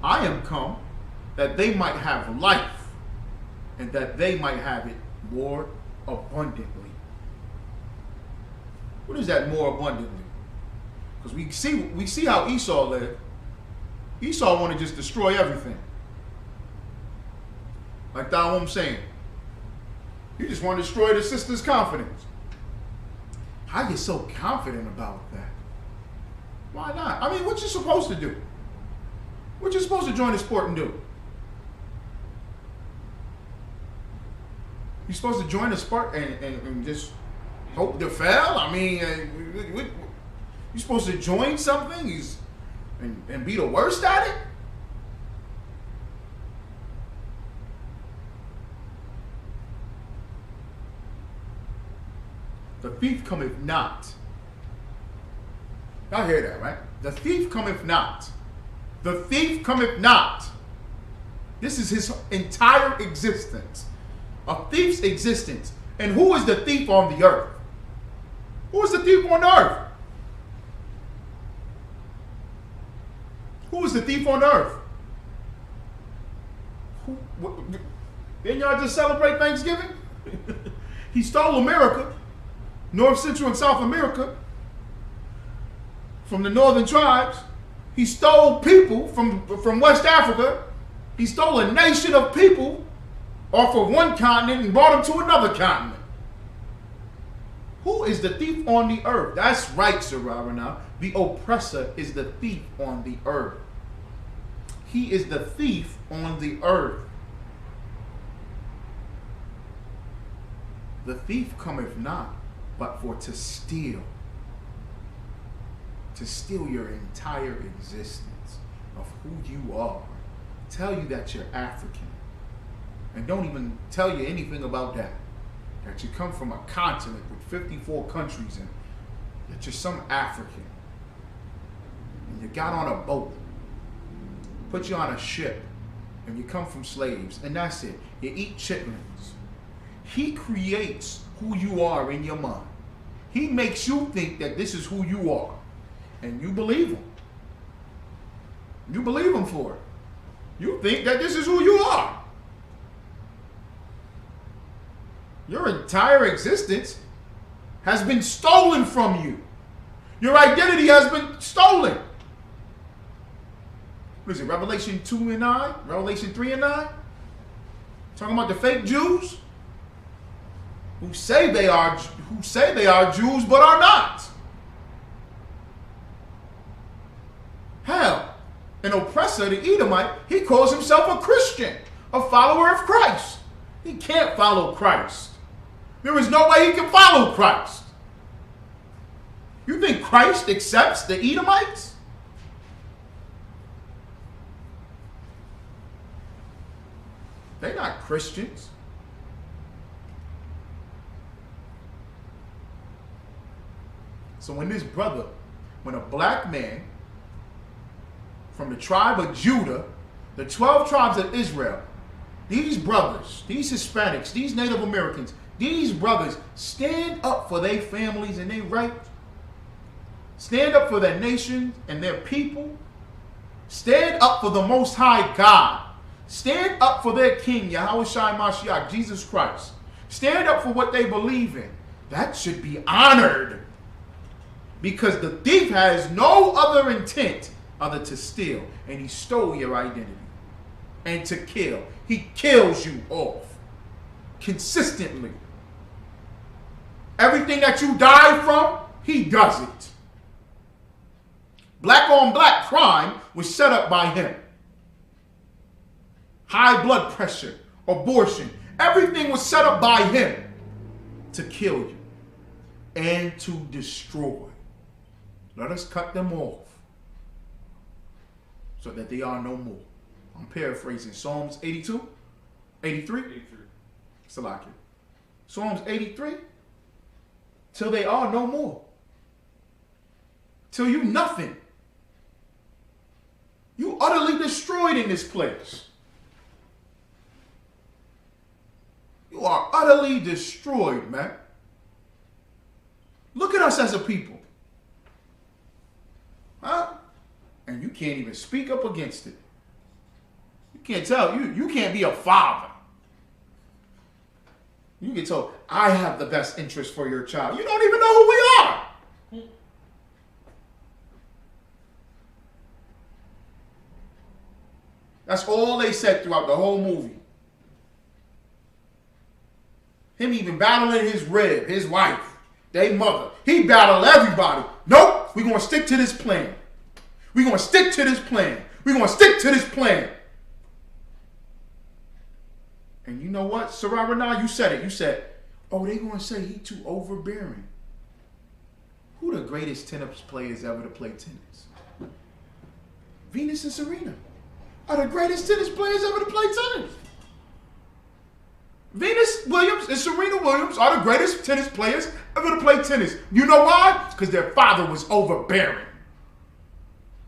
I am come that they might have life, and that they might have it more abundantly. What is that more abundantly? Because we see how Esau lived. Esau wanted to just destroy everything. Like that what I'm saying. You just want to destroy the sister's confidence. How you so confident about that? Why not? I mean, what you supposed to do? What you supposed to join the sport and do? You supposed to join the sport and just hope to fail? I mean, you supposed to join something and be the worst at it? The thief cometh not. Y'all hear that, right? The thief cometh not. The thief cometh not. This is his entire existence. A thief's existence. And who is the thief on the earth? Who is the thief on the earth? Who is the thief on earth? Didn't y'all just celebrate Thanksgiving? He stole America. North, Central, and South America, from the northern tribes. He stole people from West Africa. He stole a nation of people off of one continent and brought them to another continent. Who is the thief on the earth? That's right, Saravana. The oppressor is the thief on the earth. He is the thief on the earth. The thief cometh not, but for to steal. To steal your entire existence of who you are. Tell you that you're African. And don't even tell you anything about that. That you come from a continent with 54 countries and that you're some African. And you got on a boat, put you on a ship, and you come from slaves, and that's it. You eat chitlins. He creates who you are in your mind. He makes you think that this is who you are. And you believe him. You believe him for it. You think that this is who you are. Your entire existence has been stolen from you. Your identity has been stolen. What is it, Revelation 2 and 9? Revelation 3 and 9? Talking about the fake Jews who say they are Jews but are not. Hell, an oppressor, the Edomite, he calls himself a Christian, a follower of Christ. He can't follow Christ. There is no way he can follow Christ. You think Christ accepts the Edomites? They're not Christians. So when a black man from the tribe of Judah, the 12 tribes of Israel, these brothers, these Hispanics, these Native Americans, these brothers stand up for their families and their rights, stand up for their nation and their people, stand up for the Most High God, stand up for their King, Yahushua Mashiach, Jesus Christ, stand up for what they believe in. That should be honored, because the thief has no other intent other to steal, and he stole your identity and to kill. He kills you off consistently. Everything that you die from, he does it. Black on black crime was set up by him. High blood pressure, abortion, everything was set up by him to kill you and to destroy. Let us cut them off so that they are no more. I'm paraphrasing Psalms 82, 83? 83. Salakia. Psalms 83. Till they are no more. Till you nothing. You utterly destroyed in this place. You are utterly destroyed, man. Look at us as a people. Huh? And you can't even speak up against it. You can't tell. You can't be a father. You get told, I have the best interest for your child. You don't even know who we are. That's all they said throughout the whole movie. Him even battling his rib, his wife, their mother. He battled everybody. Nope, we're going to stick to this plan. We're going to stick to this plan. We're going to stick to this plan. And you know what, Sarah, you said it. You said, oh, they going to say he too overbearing. Who the greatest tennis players ever to play tennis? Venus and Serena are the greatest tennis players ever to play tennis. Venus Williams and Serena Williams are the greatest tennis players ever to play tennis. You know why? Because their father was overbearing.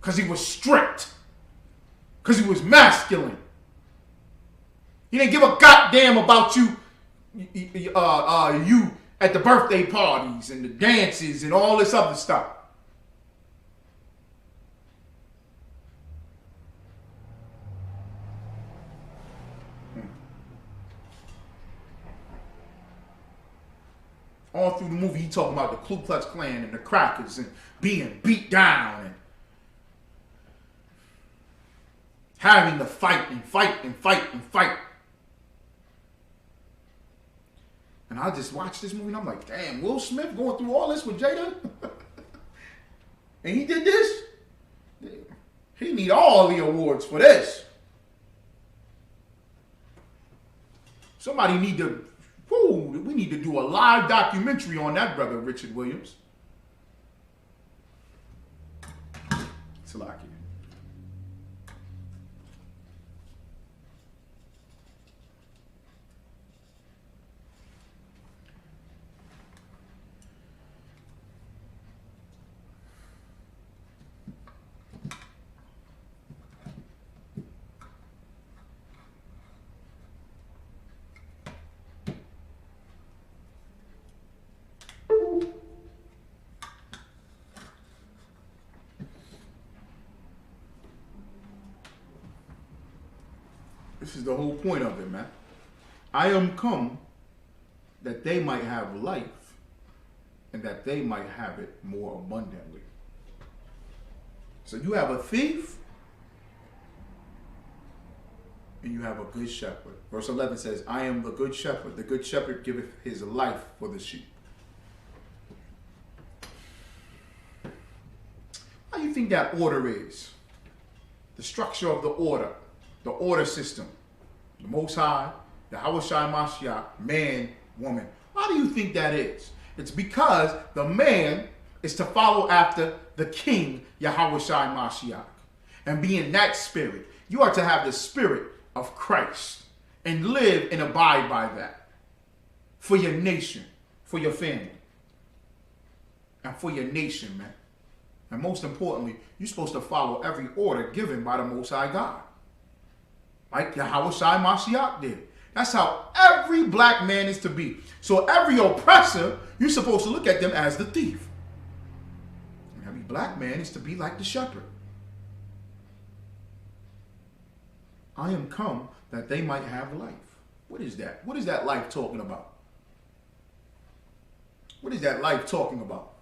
Because he was strict. Because he was masculine. He didn't give a goddamn about you at the birthday parties and the dances and all this other stuff. All through the movie, he talking about the Ku Klux Klan and the crackers and being beat down and having to fight and fight and fight and fight. And I just watched this movie and I'm like, damn, Will Smith going through all this with Jada? And he did this? He need all the awards for this. Somebody need to, we need to do a live documentary on that brother, Richard Williams. Salaki. This is the whole point of it, man. I am come that they might have life and that they might have it more abundantly. So you have a thief and you have a good shepherd. Verse 11 says, I am the good shepherd. The good shepherd giveth his life for the sheep. How do you think that order is? The structure of the order system. The Most High, the Yahawashi Mashiach, man, woman. How do you think that is? It's because the man is to follow after the king, Yahawashi Mashiach. And be in that spirit. You are to have the spirit of Christ and live and abide by that. For your nation, for your family, and for your nation, man. And most importantly, you're supposed to follow every order given by the Most High God. Like Yahawashi Mashiach did. That's how every black man is to be. So every oppressor, you're supposed to look at them as the thief. And every black man is to be like the shepherd. I am come that they might have life. What is that? What is that life talking about? What is that life talking about?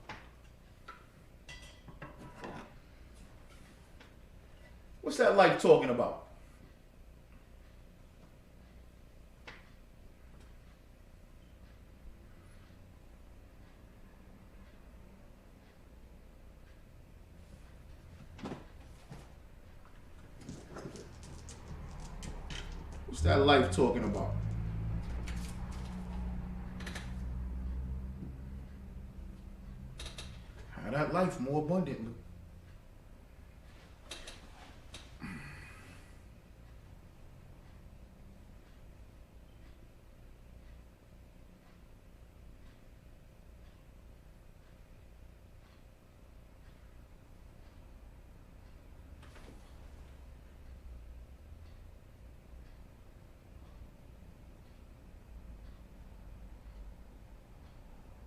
What's that life talking about? What's that life talking about? Have that life more abundantly.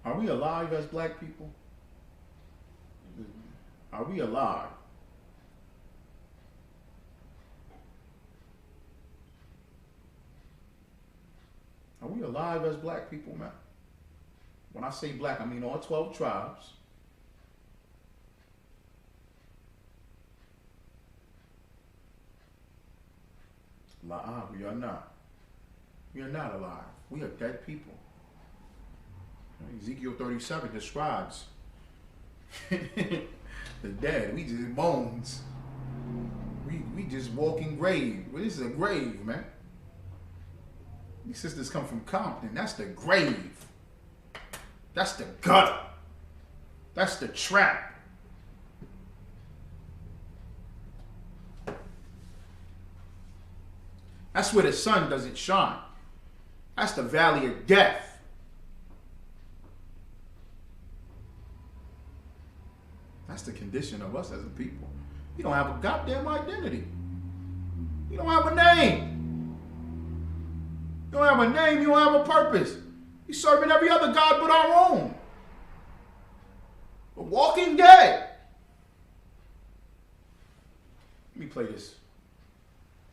Are we alive as black people? Are we alive? Are we alive as black people, man? When I say black, I mean all 12 tribes. We are not. We are not alive. We are dead people. Ezekiel 37 describes the dead. We just bones. We just walking grave. Well, this is a grave, man. These sisters come from Compton. That's the grave. That's the gutter. That's the trap. That's where the sun doesn't shine. That's the valley of death. That's the condition of us as a people. You don't have a goddamn identity. You don't have a name. You don't have a name. You don't have a purpose. You're serving every other God but our own. The walking dead. Let me play this.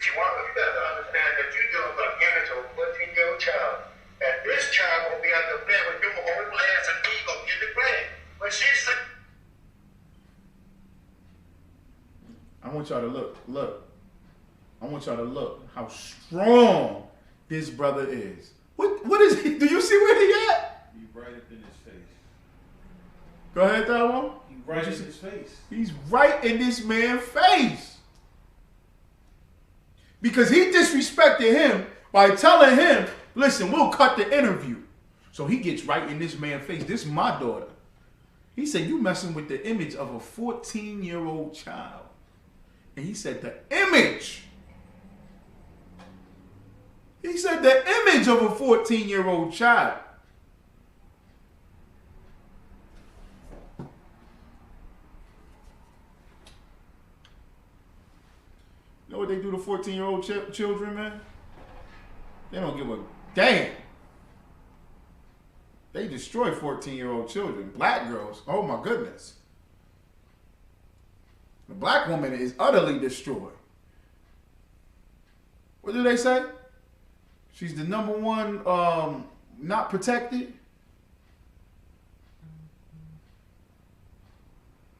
You got to understand that you're dealing with an image of what's in your child. And this child will be out there playing with them whole ass want y'all to look. I want y'all to look how strong this brother is. What is he? Do you see where he at? He right up in his face. Go ahead, that one. He right in his face. He's right in this man's face. Because he disrespected him by telling him, listen, we'll cut the interview. So he gets right in this man's face. This is my daughter. He said, you messing with the image of a 14-year-old child. And he said, the image. He said, the image of a 14-year-old child. You know what they do to 14-year-old children, man? They don't give a damn. They destroy 14-year-old children. Black girls, oh my goodness. The black woman is utterly destroyed. What do they say? She's the number one not protected.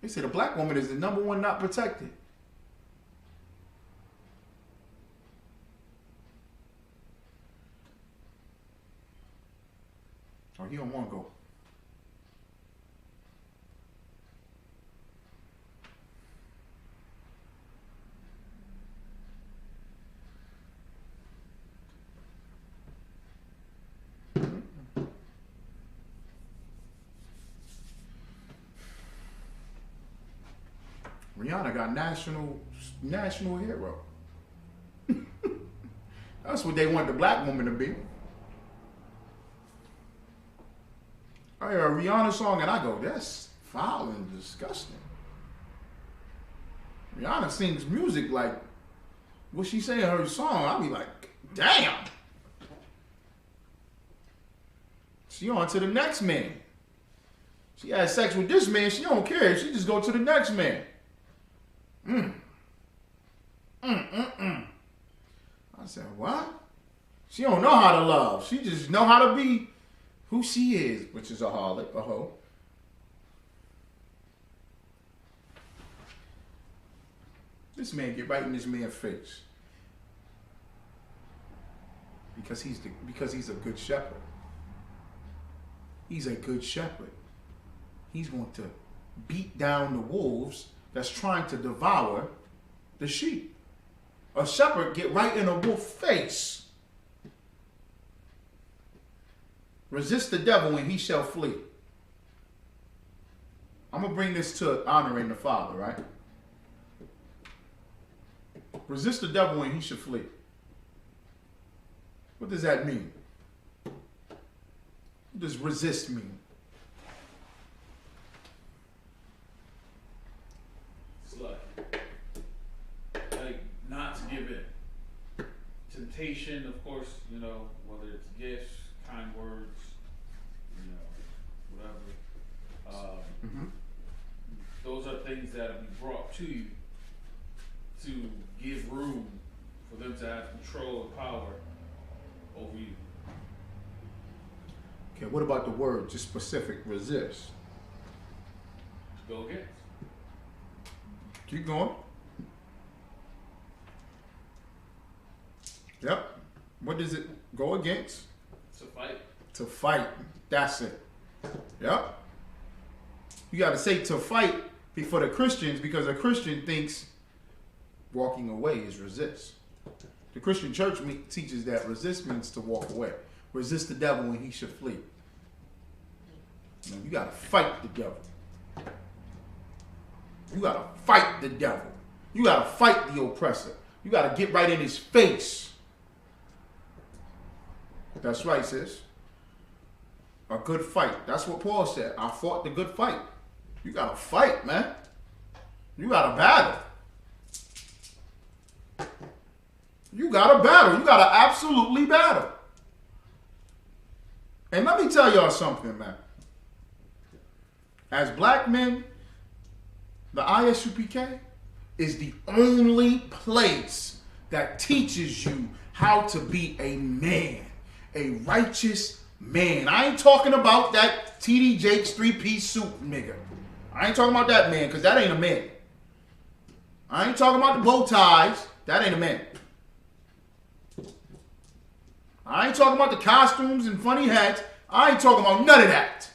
They say the black woman is the number one not protected. Oh, he don't want to go. Rihanna got national hero. That's what they want the black woman to be. I hear a Rihanna song and I go, that's foul and disgusting. Rihanna sings music like what she say in her song. I'll be like, damn. She on to the next man. She has sex with this man, she don't care. She just go to the next man. I said, what? She don't know how to love. She just know how to be who she is, which is a harlot, a hoe. This man get right in this man's face. Because he's a good shepherd. He's a good shepherd. He's going to beat down the wolves that's trying to devour the sheep. A shepherd get right in a wolf's face. Resist the devil and he shall flee. I'm going to bring this to honoring the Father, right? Resist the devil and he shall flee. What does that mean? What does resist mean? It's like not to give in. Temptation, of course, you know, whether it's gifts, kind words, you know, whatever. Those are things that will be brought to you to give room for them to have control and power over you. Okay, what about the word, just specific, resist? Go against. Keep going. Yep. What does it go against? To fight. To fight. That's it. Yep. You got to say to fight for the Christians because a Christian thinks walking away is resist. The Christian church teaches that resist means to walk away. Resist the devil and he should flee. You got to fight the devil. You got to fight the devil. You got to fight the oppressor. You got to get right in his face. That's right, sis. A good fight. That's what Paul said. I fought the good fight. You got to fight, man. You got to battle. You got to battle. You got to absolutely battle. And let me tell y'all something, man. As black men, the ISUPK is the only place that teaches you how to be a man, a righteous man. I ain't talking about that TD Jakes 3-piece suit nigga. I ain't talking about that man because that ain't a man. I ain't talking about the bow ties. That ain't a man. I ain't talking about the costumes and funny hats. I ain't talking about none of that.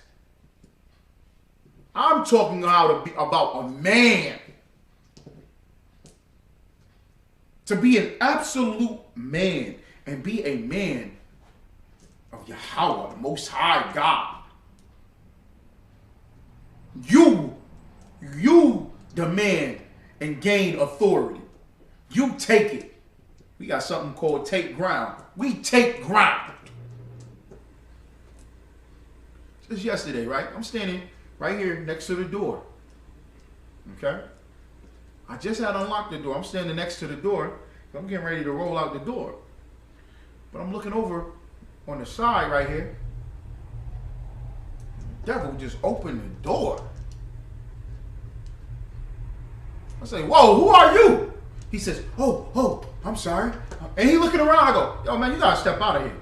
I'm talking about a man. To be an absolute man and be a man of Yahweh, the Most High God. You demand and gain authority. You take it. We got something called take ground. We take ground. Just yesterday, right? I'm standing right here next to the door. Okay? I just had unlocked the door. I'm standing next to the door. I'm getting ready to roll out the door. But I'm looking over on the side right here. The devil just opened the door. I say, whoa, who are you? He says, oh, I'm sorry. And he looking around. I go, yo, man, you got to step out of here.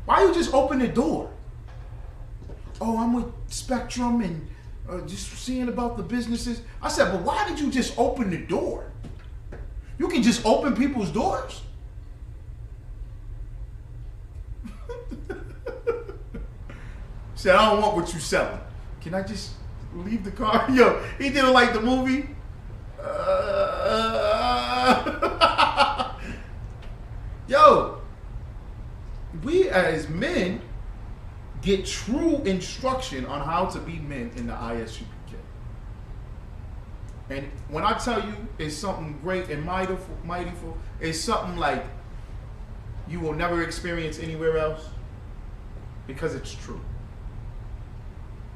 Why you just open the door? Oh, I'm with Spectrum and just seeing about the businesses. I said, but why did you just open the door? You can just open people's doors. Said, I don't want what you selling. Can I just leave the car? Yo, he didn't like the movie. Yo, we as men get true instruction on how to be men in the ISUPK. And when I tell you it's something great and mightyful, it's something like you will never experience anywhere else, because it's true.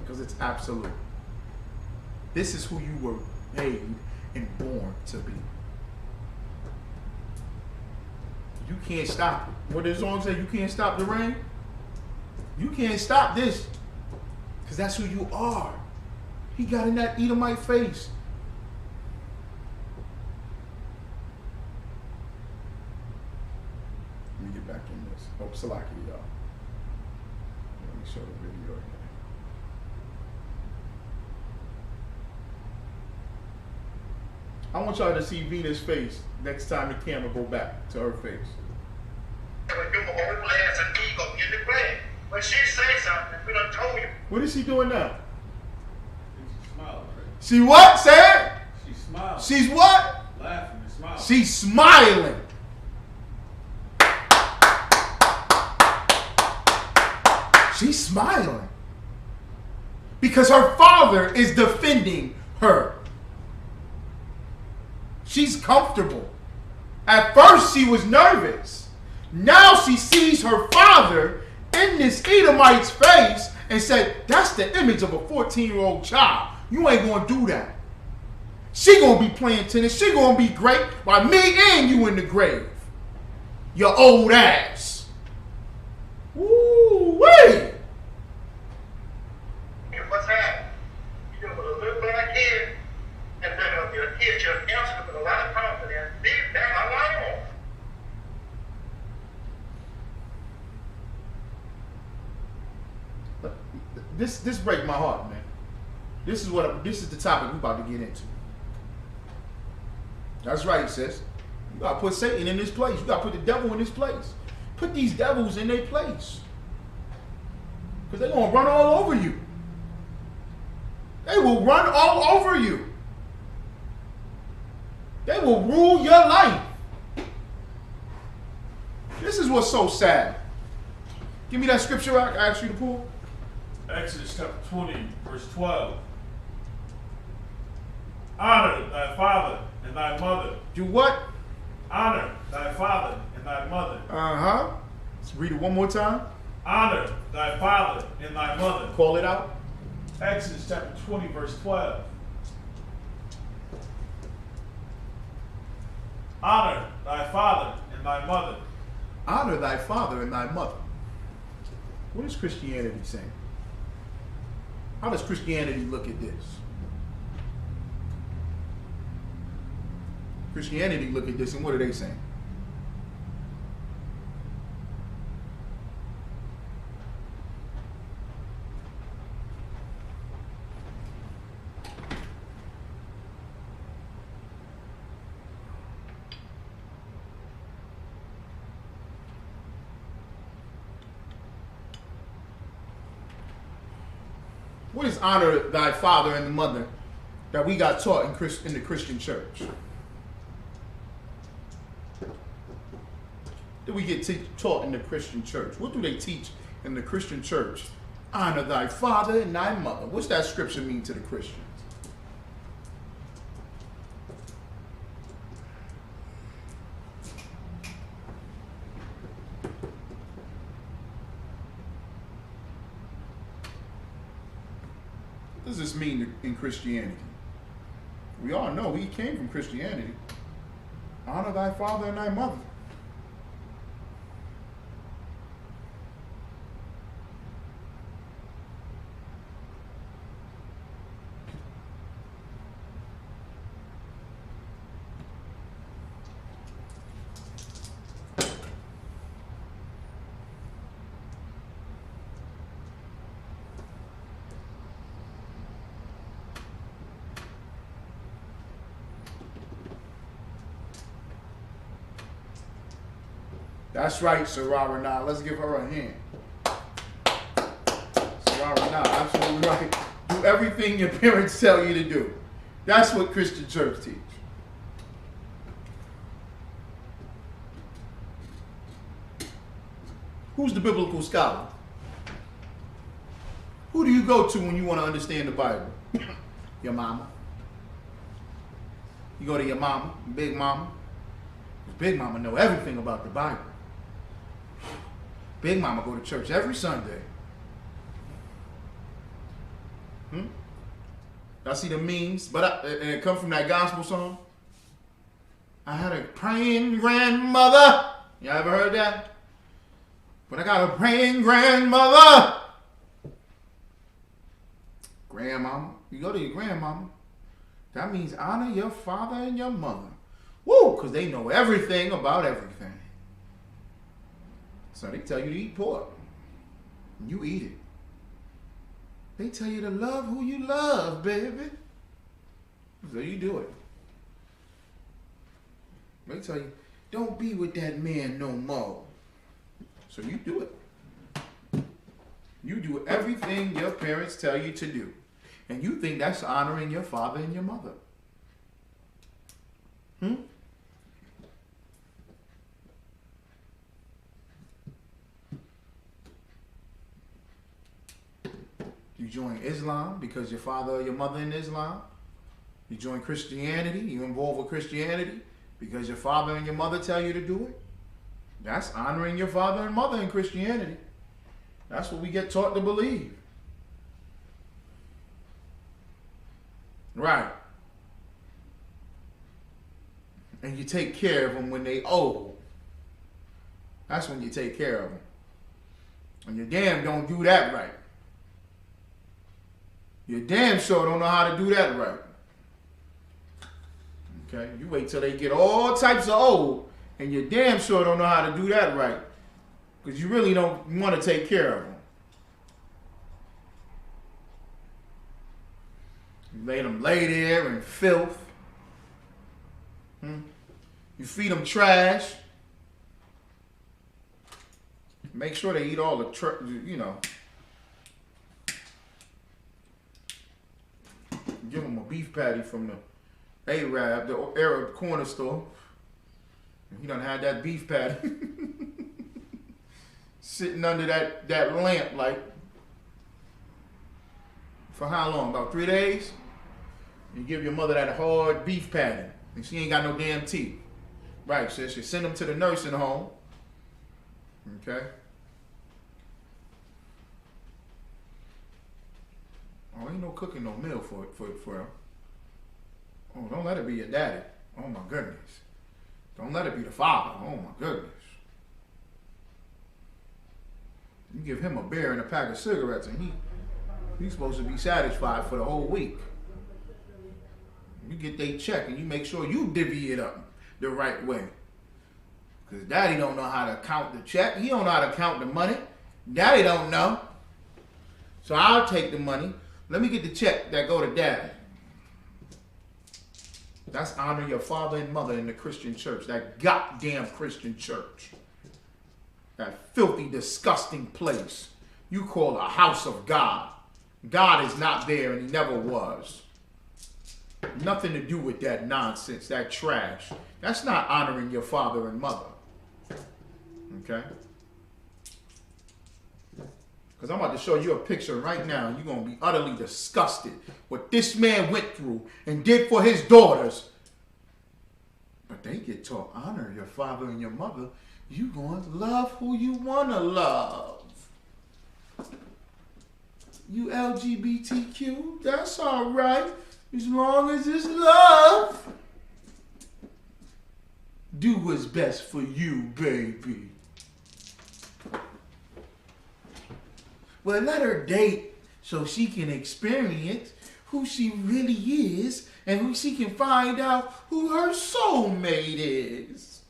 Because it's absolute. This is who you were made and born to be. You can't stop it. What does the song say? You can't stop the rain? You can't stop this. Because that's who you are. He got in that Edomite face. Let me get back in this. Oh, Salaki, y'all. Let me show the video again. I want y'all to see Venus' face next time the camera go back to her face. When she say something, we done told you. What is she doing now? She smiled, right? She what? Say it? She smiled. She's what? Laughing and smiling. She's smiling. She's smiling. Because her father is defending her. She's comfortable. At first she was nervous. Now she sees her father in this Edomite's face and said, that's the image of a 14-year-old child. You ain't gonna do that. She gonna be playing tennis. She gonna be great while me and you in the grave. Your old ass. Woo-wee. What's happening? You know, with a little black kid, and then your kid just answered with a lot of confidence. Deep down, I like him. This breaks my heart, man. This is the topic we're about to get into. That's right, sis. You gotta put Satan in his place. You gotta put the devil in his place. Put these devils in their place. Because they're gonna run all over you. They will run all over you. They will rule your life. This is what's so sad. Give me that scripture I asked you to pull. Exodus chapter 20, verse 12. Honor thy father and thy mother. Do what? Honor thy father and thy mother. Uh-huh. Let's read it one more time. Honor thy father and thy mother. Call it out. Exodus chapter 20, verse 12. Honor thy father and thy mother. Honor thy father and thy mother. What is Christianity saying? How does Christianity look at this? Christianity look at this and what are they saying? What is honor thy father and the mother that we got taught in the Christian church? That we get taught in the Christian church? What do they teach in the Christian church? Honor thy father and thy mother. What's that scripture mean to the Christians? What does this mean in Christianity? We all know we came from Christianity. Honor thy father and thy mother. That's right, Sarah Nah. Let's give her a hand. Sarah Nah, absolutely right. Do everything your parents tell you to do. That's what Christian church teach. Who's the biblical scholar? Who do you go to when you want to understand the Bible? Your mama. You go to your mama, Big Mama. Big Mama know everything about the Bible. Big Mama go to church every Sunday. Y'all see the memes? But and it come from that gospel song. I had a praying grandmother. Y'all ever heard that? But I got a praying grandmother. Grandmama. You go to your grandmama. That means honor your father and your mother. Woo! Because they know everything about everything. So they tell you to eat pork. And you eat it. They tell you to love who you love, baby. So you do it. They tell you, don't be with that man no more. So you do it. You do everything your parents tell you to do. And you think that's honoring your father and your mother. You join Islam because your father or your mother in Islam. You join Christianity, you involve with Christianity because your father and your mother tell you to do it. That's honoring your father and mother in Christianity. That's what we get taught to believe. Right. And you take care of them when they old. That's when you take care of them. And you damn don't do that right. You damn sure don't know how to do that right. Okay? You wait till they get all types of old, and you damn sure don't know how to do that right. Because you really don't want to take care of them. You let them lay there in filth. You feed them trash. Make sure they eat all the, give them a beef patty from the Arab, the Arab corner store. He done had that beef patty sitting under that lamp like for how long? About 3 days? You give your mother that hard beef patty and she ain't got no damn teeth. Right, so you send them to the nursing home. Okay? Oh, ain't no cooking no meal for her. Oh, don't let it be your daddy. Oh my goodness. Don't let it be the father. Oh my goodness. You give him a beer and a pack of cigarettes and he's supposed to be satisfied for the whole week. You get they check and you make sure you divvy it up the right way. Because daddy don't know how to count the check. He don't know how to count the money. Daddy don't know. So I'll take the money. Let me get the check that go to daddy. That's honor your father and mother in the Christian church. That goddamn Christian church. That filthy, disgusting place you call a house of God. God is not there and he never was. Nothing to do with that nonsense, that trash. That's not honoring your father and mother. Okay? Because I'm about to show you a picture right now. You're going to be utterly disgusted what this man went through and did for his daughters. But they get taught, honor your father and your mother. You going to love who you want to love. You LGBTQ, that's all right. As long as it's love. Do what's best for you, baby. Well, let her date so she can experience who she really is and who she can find out who her soulmate is.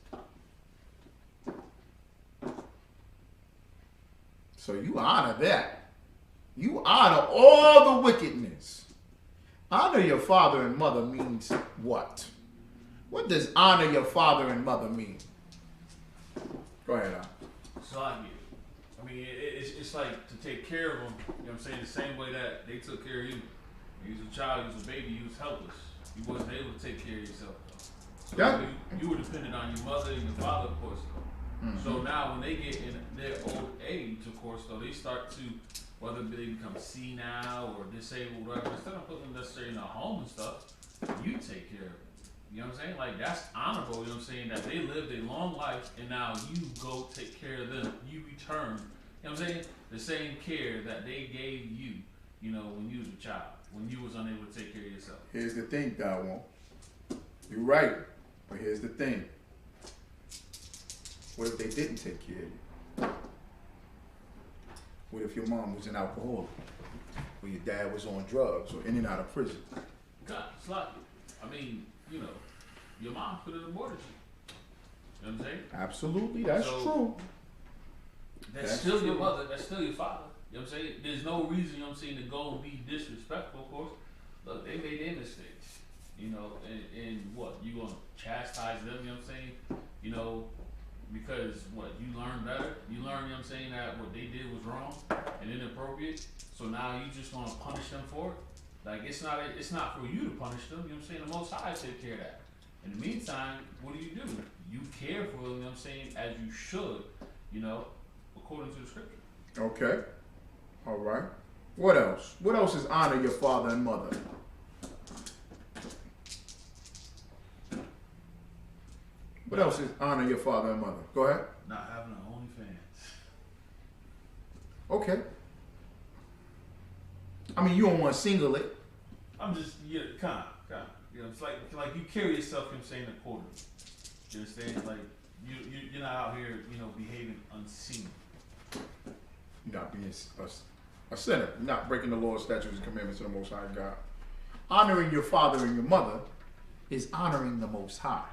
So you honor that. You honor all the wickedness. Honor your father and mother means what? What does honor your father and mother mean? Go ahead, Al. It's like, I mean, it's like to take care of them, you know what I'm saying, the same way that they took care of you. When you was a child, you was a baby, you was helpless. You wasn't able to take care of yourself, though. So Yeah. you were dependent on your mother and your father, of course, though. Mm-hmm. So now when they get in their old age, of course, though, they start to, whether they become senile or disabled, whatever, instead of putting them necessarily in a home and stuff, you take care of them. You know what I'm saying? Like, that's honorable, you know what I'm saying? That they lived a long life and now you go take care of them. You return, you know what I'm saying? The same care that they gave you, you know, when you was a child, when you was unable to take care of yourself. Here's the thing, Dawon. You're right, but here's the thing. What if they didn't take care of you? What if your mom was an alcoholic? Or your dad was on drugs or in and out of prison? God, it's like, I mean, you know, your mom could have aborted you. You know what I'm saying? Absolutely, that's true. That's still true. Your mother, that's still your father. You know what I'm saying? There's no reason, you know what I'm saying, to go and be disrespectful, of course. Look, they made their mistakes. You know, and what? You gonna chastise them, you know what I'm saying? You know, because what, you learn better? You learn, you know what I'm saying, that what they did was wrong and inappropriate. So now you just gonna punish them for it? Like, it's not for you to punish them, you know what I'm saying? The Most High take care of that. In the meantime, what do? You care for them, you know what I'm saying, as you should, you know, according to the scripture. Okay. All right. What else? What else is honor your father and mother? What else is honor your father and mother? Go ahead. Not having an OnlyFans. Okay. I mean, you don't want to single it. I'm just, yeah, kind of. You know, it's like you carry yourself, you know what I'm saying, accordingly. You understand? Like, you're not out here, you know, behaving unseen. You're not being a sinner. You're not breaking the law, statutes, and commandments of the Most High God. Honoring your father and your mother is honoring the Most High.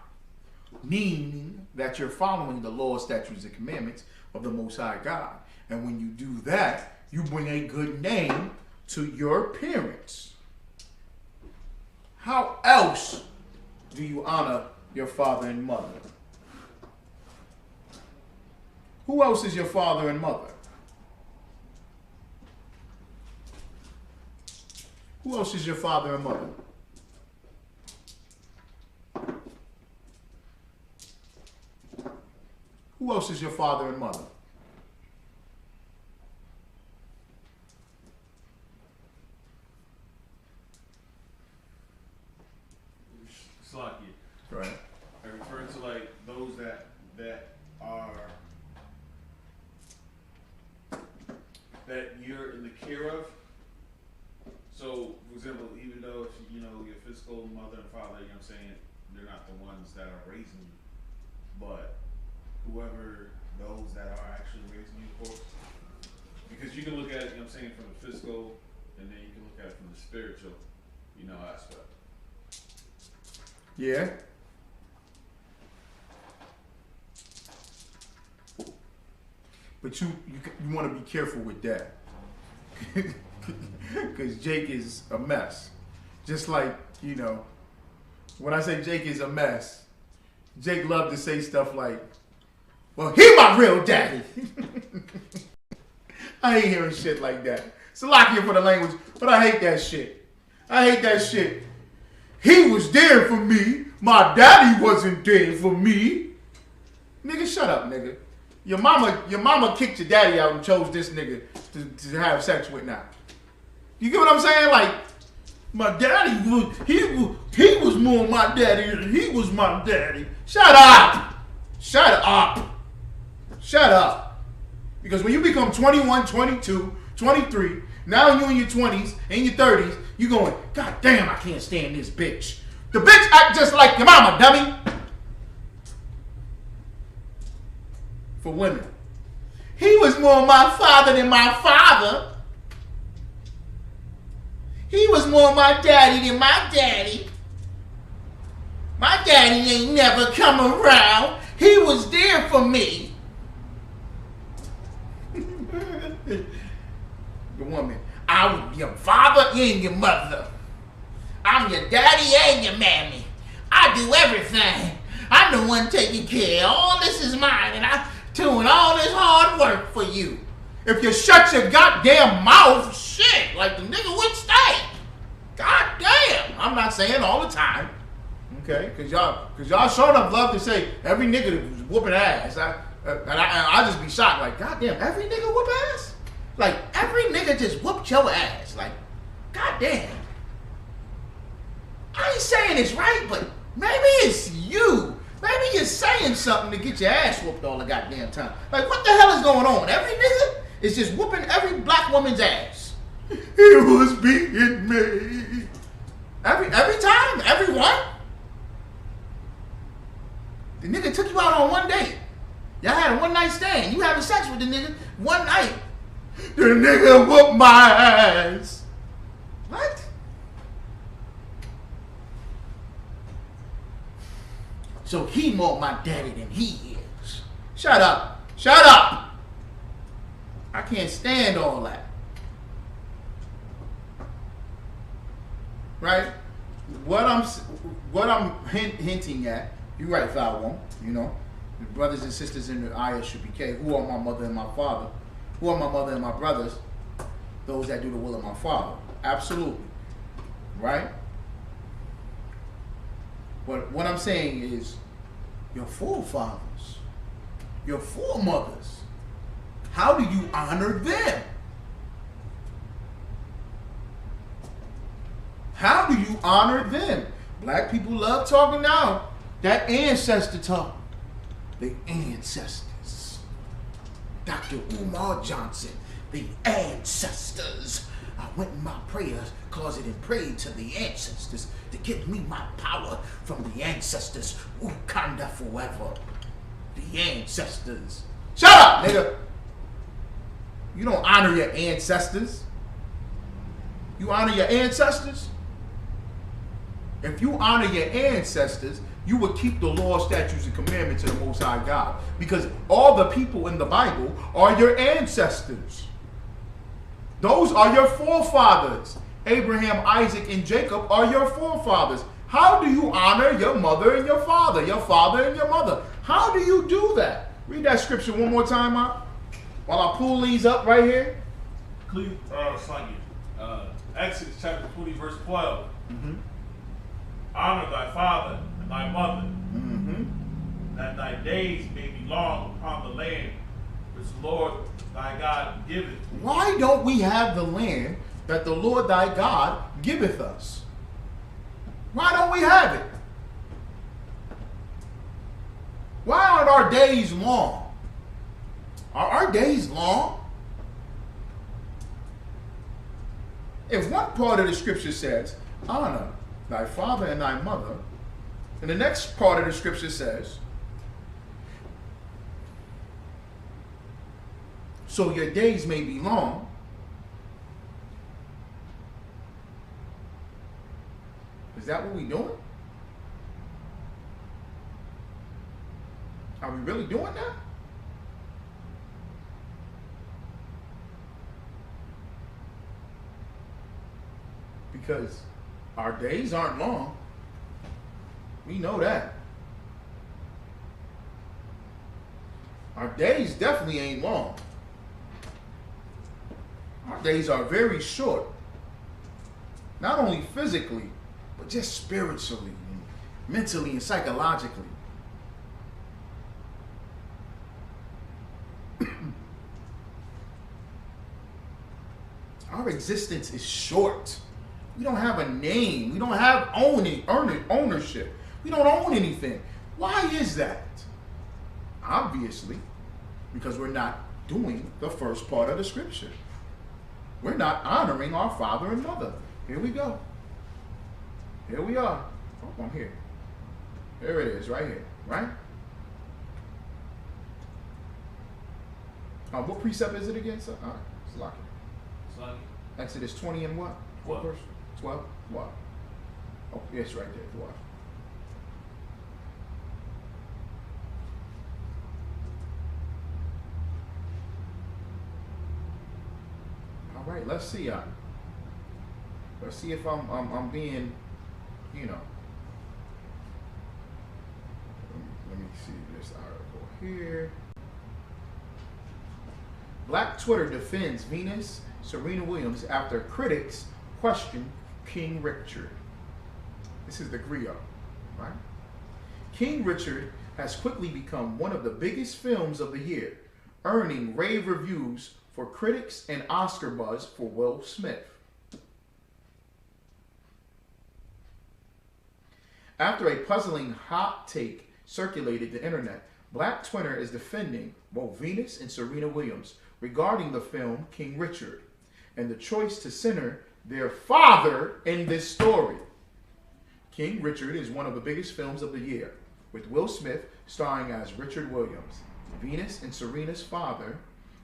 Meaning that you're following the law, statutes, and commandments of the Most High God. And when you do that, you bring a good name to your parents. How else do you honor your father and mother? Who else is your father and mother? Who else is your father and mother? Who else is your father and mother? Slocky. Right. I refer to like those that are that you're in the care of. So, for example, even though if you know your physical mother and father, you know what I'm saying, they're not the ones that are raising you, but whoever those that are actually raising you, of course, because you can look at it, you know what I'm saying, from the physical, and then you can look at it from the spiritual, you know, aspect. Yeah. But you want to be careful with that. Because Jake is a mess. Just like, you know, when I say Jake is a mess, Jake loved to say stuff like, well, he my real daddy. I ain't hearing shit like that. Salakia for the language, but I hate that shit. I hate that shit. He was there for me. My daddy wasn't there for me. Nigga, shut up, nigga. Your mama kicked your daddy out and chose this nigga to have sex with now. You get what I'm saying? Like, my daddy he was more my daddy than he was my daddy. Shut up. Shut up. Shut up. Because when you become 21, 22, 23, now you in your 20s, in your 30s, you going, God damn, I can't stand this bitch. The bitch act just like your mama, dummy. For women. He was more my father than my father. He was more my daddy than my daddy. My daddy ain't never come around. He was there for me. The woman, I'm your father and your mother. I'm your daddy and your mammy. I do everything. I'm the one taking care. All this is mine, and I'm doing all this hard work for you. If you shut your goddamn mouth, shit, like the nigga would stay. God damn. I'm not saying all the time. Okay? Because y'all sure enough love to say every nigga that was whooping ass. I just be shocked. Like, God damn, every nigga whoop ass? Like, every nigga just whooped your ass. Like, God damn. I ain't saying it's right, but maybe it's you. Maybe you're saying something to get your ass whooped all the goddamn time. Like, what the hell is going on? Every nigga is just whooping every black woman's ass. He was beating me. Every time? Everyone? The nigga took you out on one date. Y'all had a one night stand. You having sex with the nigga one night. The nigga whooped my ass. What? So he more my daddy than he is. Shut up. Shut up. I can't stand all that. Right? What I'm hinting at, you're right, Falwon, you know, the brothers and sisters in the ayah should be careful. Who are my mother and my father? Who are my mother and my brothers? Those that do the will of my father. Absolutely. Right? But what I'm saying is, your forefathers, your foremothers, how do you honor them? How do you honor them? Black people love talking now. That ancestor talk. The ancestors. Dr. Umar Johnson, the ancestors. I went in my prayers closet and prayed to the ancestors to give me my power from the ancestors. Wakanda forever. The ancestors. Shut up, nigga. You don't honor your ancestors. You honor your ancestors? If you honor your ancestors, you would keep the law, statutes, and commandments of the Most High God. Because all the people in the Bible are your ancestors. Those are your forefathers. Abraham, Isaac, and Jacob are your forefathers. How do you honor your mother and your father and your mother? How do you do that? Read that scripture one more time, Mark, while I pull these up right here. Exodus chapter 20, verse 12. Honor thy father and thy mother, that thy days may be long upon the land which the Lord thy God giveth. Why don't we have the land that the Lord thy God giveth us? Why don't we have it? Why aren't our days long? Are our days long? If one part of the scripture says, honor thy father and thy mother, and the next part of the scripture says, so your days may be long, is that what we doing? Are we really doing that? Because our days aren't long. We know that. Our days definitely ain't long. Our days are very short. Not only physically, but just spiritually, and mentally, and psychologically. Our existence is short. We don't have a name. We don't have ownership. We don't own anything. Why is that? Obviously, because we're not doing the first part of the scripture. We're not honoring our father and mother. Here we go. Here we are. Oh, I'm here. There it is, right here, right? What precept is it again? So, all right, it's locked. Exodus 20 and what? What verse? 12? What? Oh, yes, right there. What? All right, let's see. Let's see if I'm being, you know. Let me see this article here. Black Twitter defends Venus Serena Williams after critics question King Richard. This is the griot, right? King Richard has quickly become one of the biggest films of the year, earning rave reviews for critics and Oscar buzz for Will Smith. After a puzzling hot take circulated the internet, Black Twitter is defending both Venus and Serena Williams regarding the film King Richard and the choice to center their father in this story. King Richard is one of the biggest films of the year, with Will Smith starring as Richard Williams, Venus and Serena's father,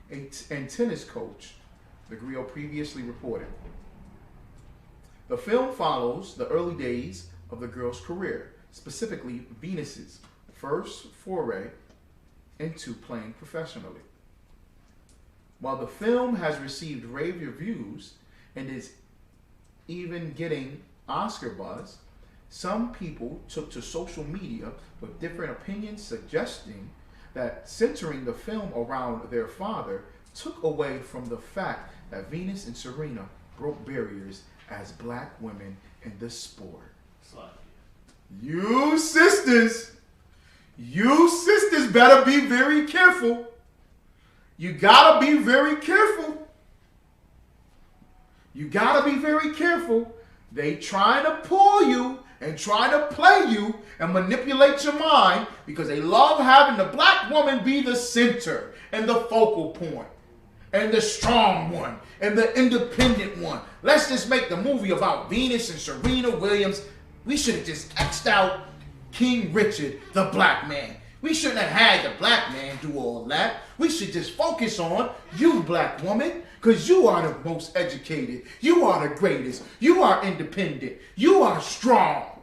and tennis coach, the griot previously reported. The film follows the early days of the girl's career, specifically Venus's first foray into playing professionally. While the film has received rave reviews and is even getting Oscar buzz, some people took to social media with different opinions suggesting that centering the film around their father took away from the fact that Venus and Serena broke barriers as black women in the sport. You sisters better be very careful. You gotta be very careful. You gotta be very careful. They trying to pull you and try to play you and manipulate your mind because they love having the black woman be the center and the focal point and the strong one and the independent one. Let's just make the movie about Venus and Serena Williams. We should have just X'd out King Richard, the black man. We shouldn't have had the black man do all that. We should just focus on you, black woman, because you are the most educated. You are the greatest. You are independent. You are strong.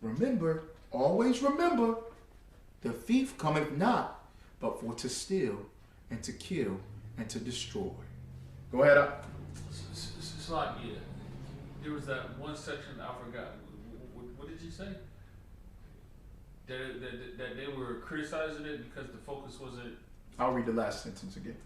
Remember, always remember, the thief cometh not, but for to steal and to kill and to destroy. Go ahead up. It's like, yeah, there was that one section I forgot. What did you say? That they were criticizing it because the focus wasn't. I'll read the last sentence again.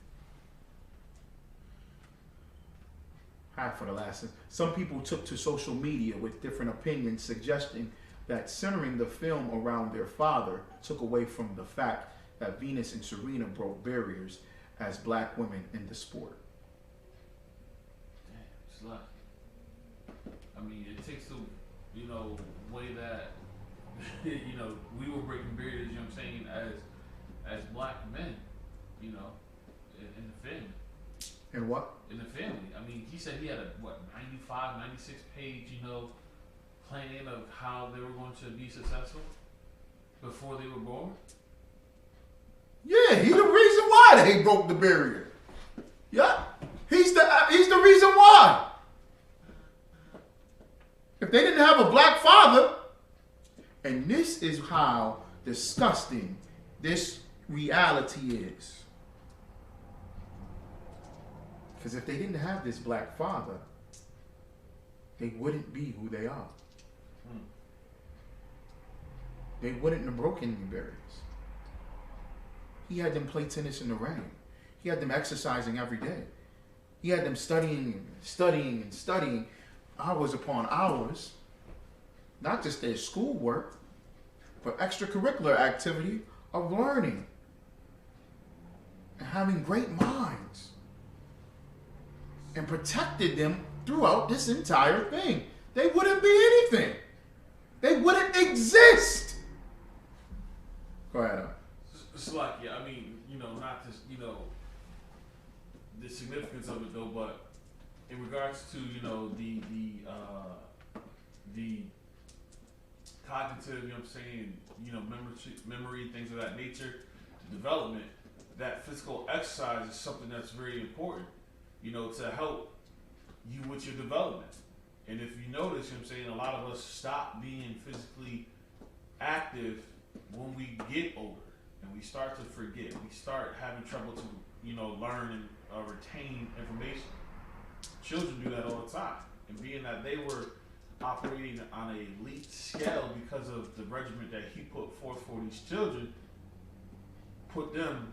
Half of the last sentence. Some people took to social media with different opinions, suggesting that centering the film around their father took away from the fact that Venus and Serena broke barriers as black women in the sport. Damn, it's like, I mean, it takes the, way that, we were breaking barriers, you know what I'm saying, as black men, in the family. In what? In the family. I mean, he said he had a, 95, 96 page, plan of how they were going to be successful before they were born. Yeah, he's the reason why they broke the barrier. Yeah, he's the reason why. If they didn't have a black father, and this is how disgusting this reality is. Because if they didn't have this black father, they wouldn't be who they are. They wouldn't have broken any barriers. He had them play tennis in the rain. He had them exercising every day. He had them studying, hours upon hours. Not just their schoolwork, but extracurricular activity of learning and having great minds. And protected them throughout this entire thing. They wouldn't be anything. They wouldn't exist. Go ahead. It's like, yeah, I mean, not just, the significance of it though, but in regards to, the cognitive, memory, things of that nature, development, that physical exercise is something that's very important, to help you with your development. And if you notice, a lot of us stop being physically active when we get older and we start to forget. We start having trouble to, learn and retain information. Children do that all the time. And being that they were operating on an elite scale because of the regimen that he put forth for these children, put them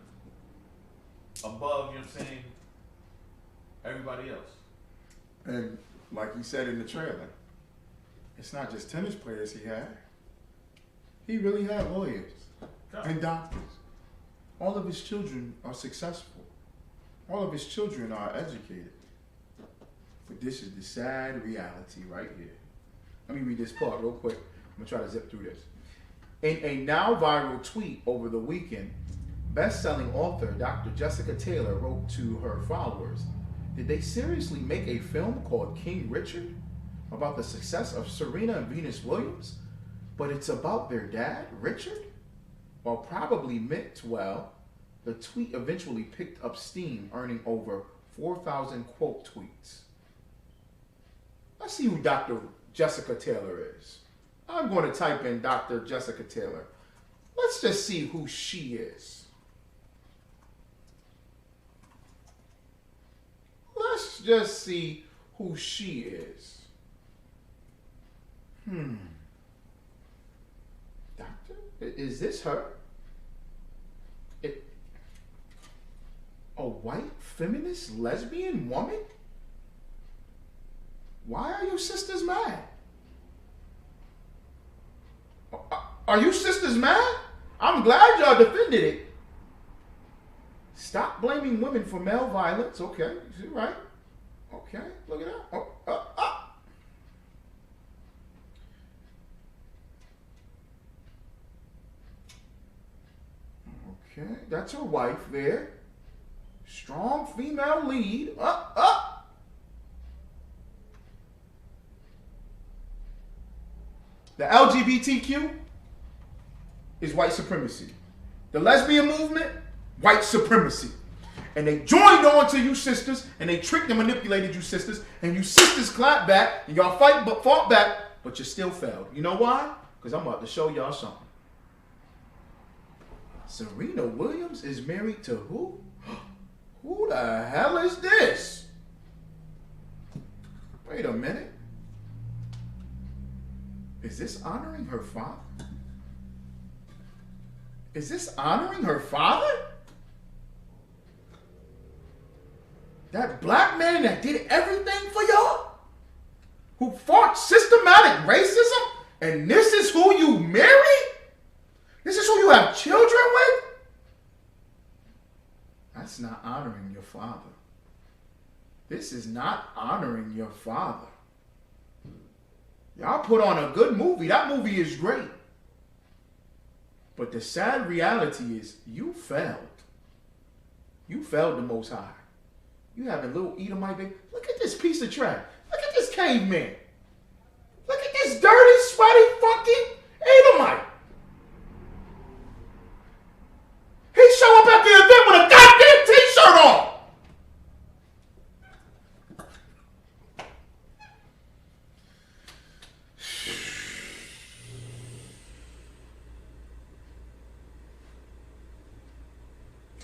above, everybody else. And like he said in the trailer, it's not just tennis players he had. He really had lawyers and doctors. All of his children are successful. All of his children are educated. But this is the sad reality right here. Let me read this part real quick. I'm going to try to zip through this. In a now viral tweet over the weekend, best-selling author Dr. Jessica Taylor wrote to her followers, did they seriously make a film called King Richard about the success of Serena and Venus Williams, but it's about their dad, Richard? While probably meant well, the tweet eventually picked up steam, earning over 4,000 quote tweets. Let's see who Dr. Jessica Taylor is. I'm going to type in Dr. Jessica Taylor. Let's just see who she is. Let's just see who she is. Doctor? Is this her? A white feminist lesbian woman? Why are you sisters mad? Are you sisters mad? I'm glad y'all defended it. Stop blaming women for male violence. Okay, you're right. Okay, look at that. Okay, that's her wife there. Strong female lead. The LGBTQ is white supremacy. The lesbian movement, white supremacy. And they joined on to you sisters, and they tricked and manipulated you sisters, and you sisters clapped back, and y'all fought back, but you still failed. You know why? Because I'm about to show y'all something. Serena Williams is married to who? Who the hell is this? Wait a minute. Is this honoring her father? Is this honoring her father? That black man that did everything for y'all? Who fought systematic racism? And this is who you marry? This is who you have children with? That's not honoring your father. This is not honoring your father. Y'all put on a good movie. That movie is great. But the sad reality is you failed. You failed the Most High. You having little Edomite baby. Look at this piece of trash. Look at this caveman. Look at this dirty, sweaty, fucking Edomite. He show up at the event with a goddamn t-shirt on.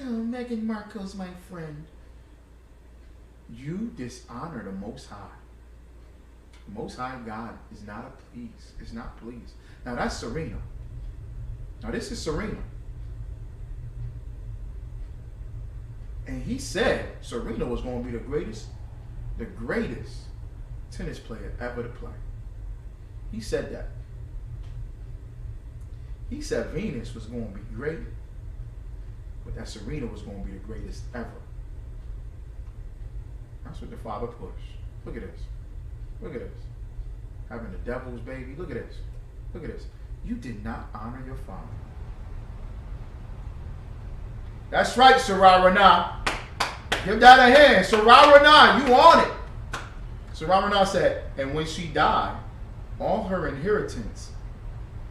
Oh, Meghan Markle's my friend. You dishonor the Most High. The Most High God is not pleased. Is not pleased. Now that's Serena. Now this is Serena. And he said Serena was going to be the greatest tennis player ever to play. He said that. He said Venus was going to be great, but that Serena was going to be the greatest ever. That's what the father pushed. Look at this. Look at this. Having the devil's baby. Look at this. Look at this. You did not honor your father. That's right, Sarah. Give that a hand. Sarah, you on it. Sarah said, and when she died, all her inheritance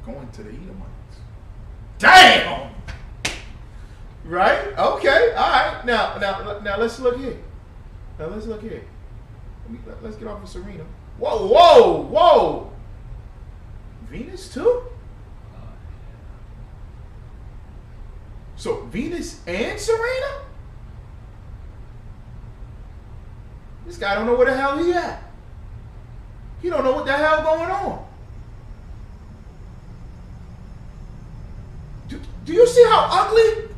going to the Edomites. Damn! Right? Okay. All right. Now let's look here. Let's get off of Serena. Whoa! Venus too? So Venus and Serena? This guy don't know where the hell he at. He don't know what the hell going on. Do you see how ugly?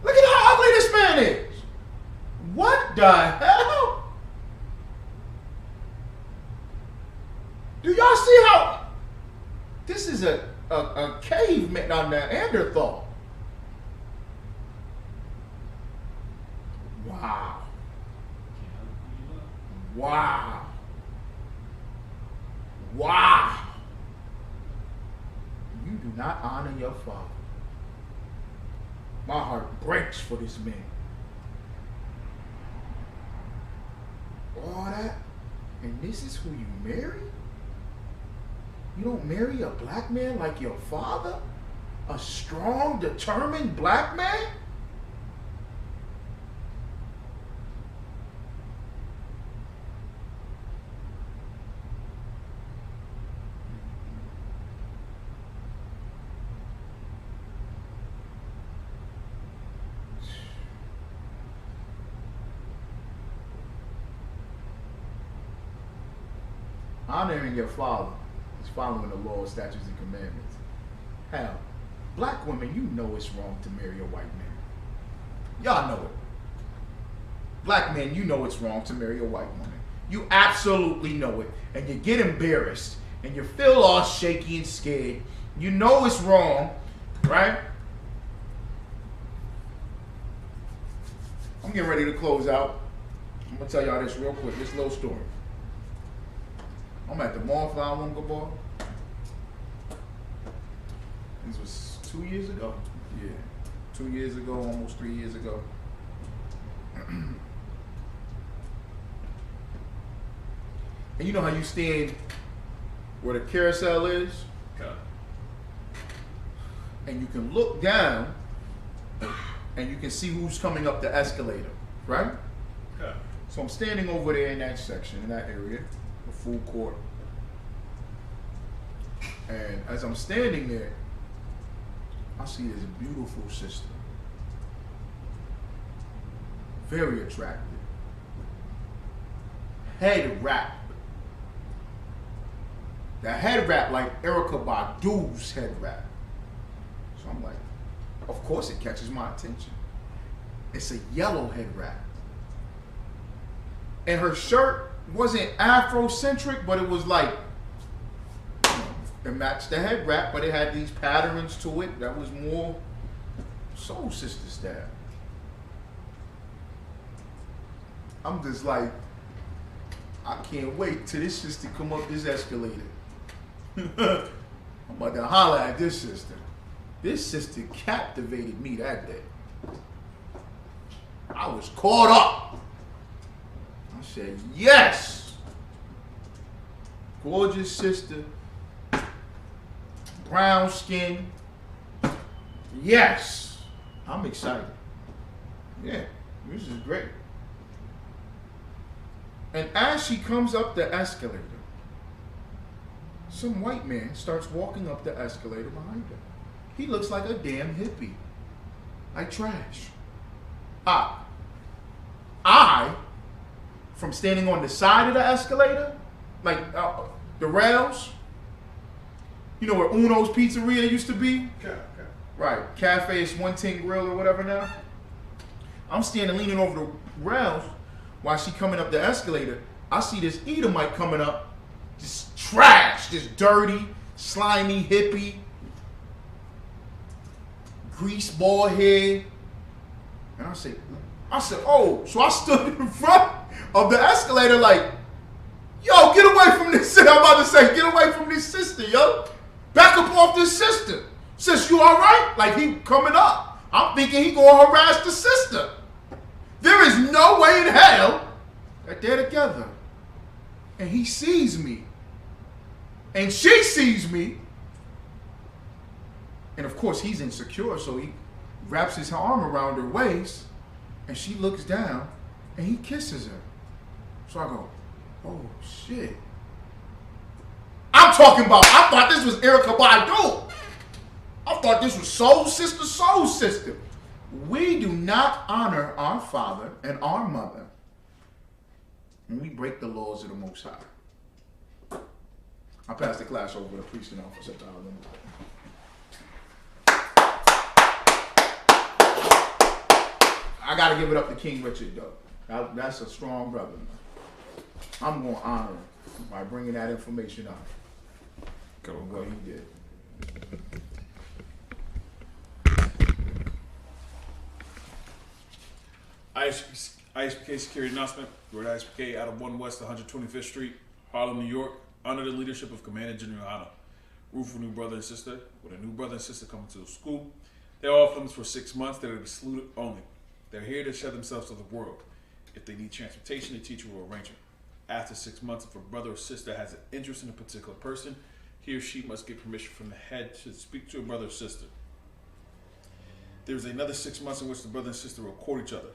Look at how ugly this man is. What the hell? Do y'all see how this is a caveman on the Neanderthal? Wow. You do not honor your father. My heart breaks for this man. All that, and this is who you marry? You don't marry a black man like your father? A strong, determined black man? Honoring your father is following the law, statutes, and commandments. Hell, black women, you know it's wrong to marry a white man. Y'all know it. Black men, you know it's wrong to marry a white woman. You absolutely know it. And you get embarrassed. And you feel all shaky and scared. You know it's wrong, right? I'm getting ready to close out. I'm going to tell y'all this real quick, this little story. I'm at the mall flying Lunga Ball. This was 2 years ago. Yeah, 2 years ago, almost 3 years ago. And you know how you stand where the carousel is? Okay. And you can look down and you can see who's coming up the escalator, right? Okay. So I'm standing over there in that section, in that area. Full court. And as I'm standing there, I see this beautiful sister. Very attractive. Head wrap. The head wrap like Erykah Badu's head wrap. So I'm like, of course it catches my attention. It's a yellow head wrap. And her shirt wasn't Afrocentric, but it was like, it matched the head wrap, but it had these patterns to it that was more Soul Sister style. I'm just like, I can't wait till this sister come up this escalator. I'm about to holler at this sister. This sister captivated me that day. I was caught up. I said, yes! Gorgeous sister. Brown skin. Yes! I'm excited. Yeah, this is great. And as she comes up the escalator, some white man starts walking up the escalator behind her. He looks like a damn hippie. Like trash. I, from standing on the side of the escalator, like the rails, you know where Uno's Pizzeria used to be? Okay. Right, Cafe is 110 Grill or whatever now. I'm standing leaning over the rails while she coming up the escalator. I see this Edomite coming up, just trash, just dirty, slimy hippie, grease ball head. And I said, oh, so I stood in front of the escalator like, yo, get away from this sister. I'm about to say, get away from this sister, yo. Back up off this sister. Sis, you all right? Like, he coming up. I'm thinking he gonna harass the sister. There is no way in hell that they're together. And he sees me. And she sees me. And of course, he's insecure, so he wraps his arm around her waist, and she looks down, and he kisses her. So I go, oh, shit. I'm talking about, I thought this was Erykah Badu. I thought this was soul sister, soul sister. We do not honor our father and our mother when we break the laws of the Most High. I pass the class over to the priest and officer. I got to give it up to King Richard, though. That's a strong brother. I'm going to honor him by bringing that information up. Go what he did. ISPK security announcement. We're at ISPK out of 1 West 125th Street, Harlem, New York, under the leadership of Commander General Anna. Room for new brother and sister. With a new brother and sister coming to the school. They're off limits for 6 months. They're to be saluted only. They're here to show themselves to the world. If they need transportation, the teacher will arrange it. After 6 months, if a brother or sister has an interest in a particular person, he or she must get permission from the head to speak to a brother or sister. There's another 6 months in which the brother and sister will court each other.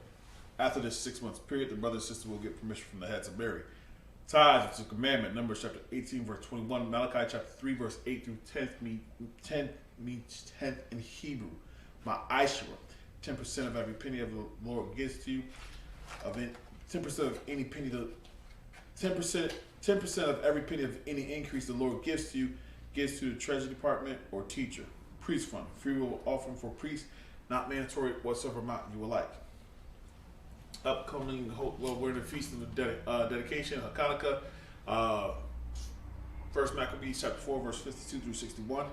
After this 6 months period, the brother and sister will get permission from the head to marry. Tithes, which is a commandment, Numbers chapter 18, verse 21, Malachi chapter 3, verse 8 through 10 means 10th in Hebrew. Ma'ashra, 10% of every penny of the Lord gives to you, 10% of any penny, 10% of every penny of any increase the Lord gives to you, gives to the treasury department or teacher. Priest fund, free will offering for priests, not mandatory whatsoever amount you will like. Upcoming, well, we're in the feast of the dedication, Hanukkah, First Maccabees chapter 4, verse 52 through 61.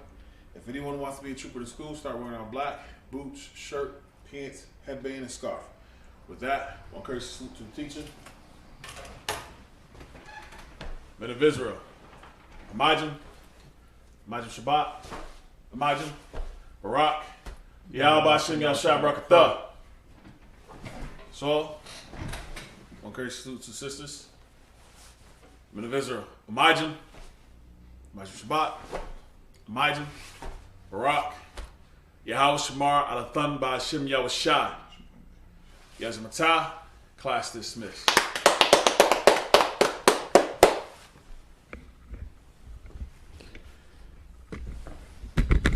If anyone wants to be a trooper to school, start wearing on black, boots, shirt, pants, headband, and scarf. With that, one courtesy salute to the teacher. Men of Israel, Imagine Shabbat, Imagine Barak, Yahweh Hashem Yahshua Barakatah. So, one courtesy salute to sisters. Men of Israel, Imagine Shabbat, Imagine Barak, Yahweh Shamar Alathan Ba Hashem Yahushai. Yazmatah, class dismissed.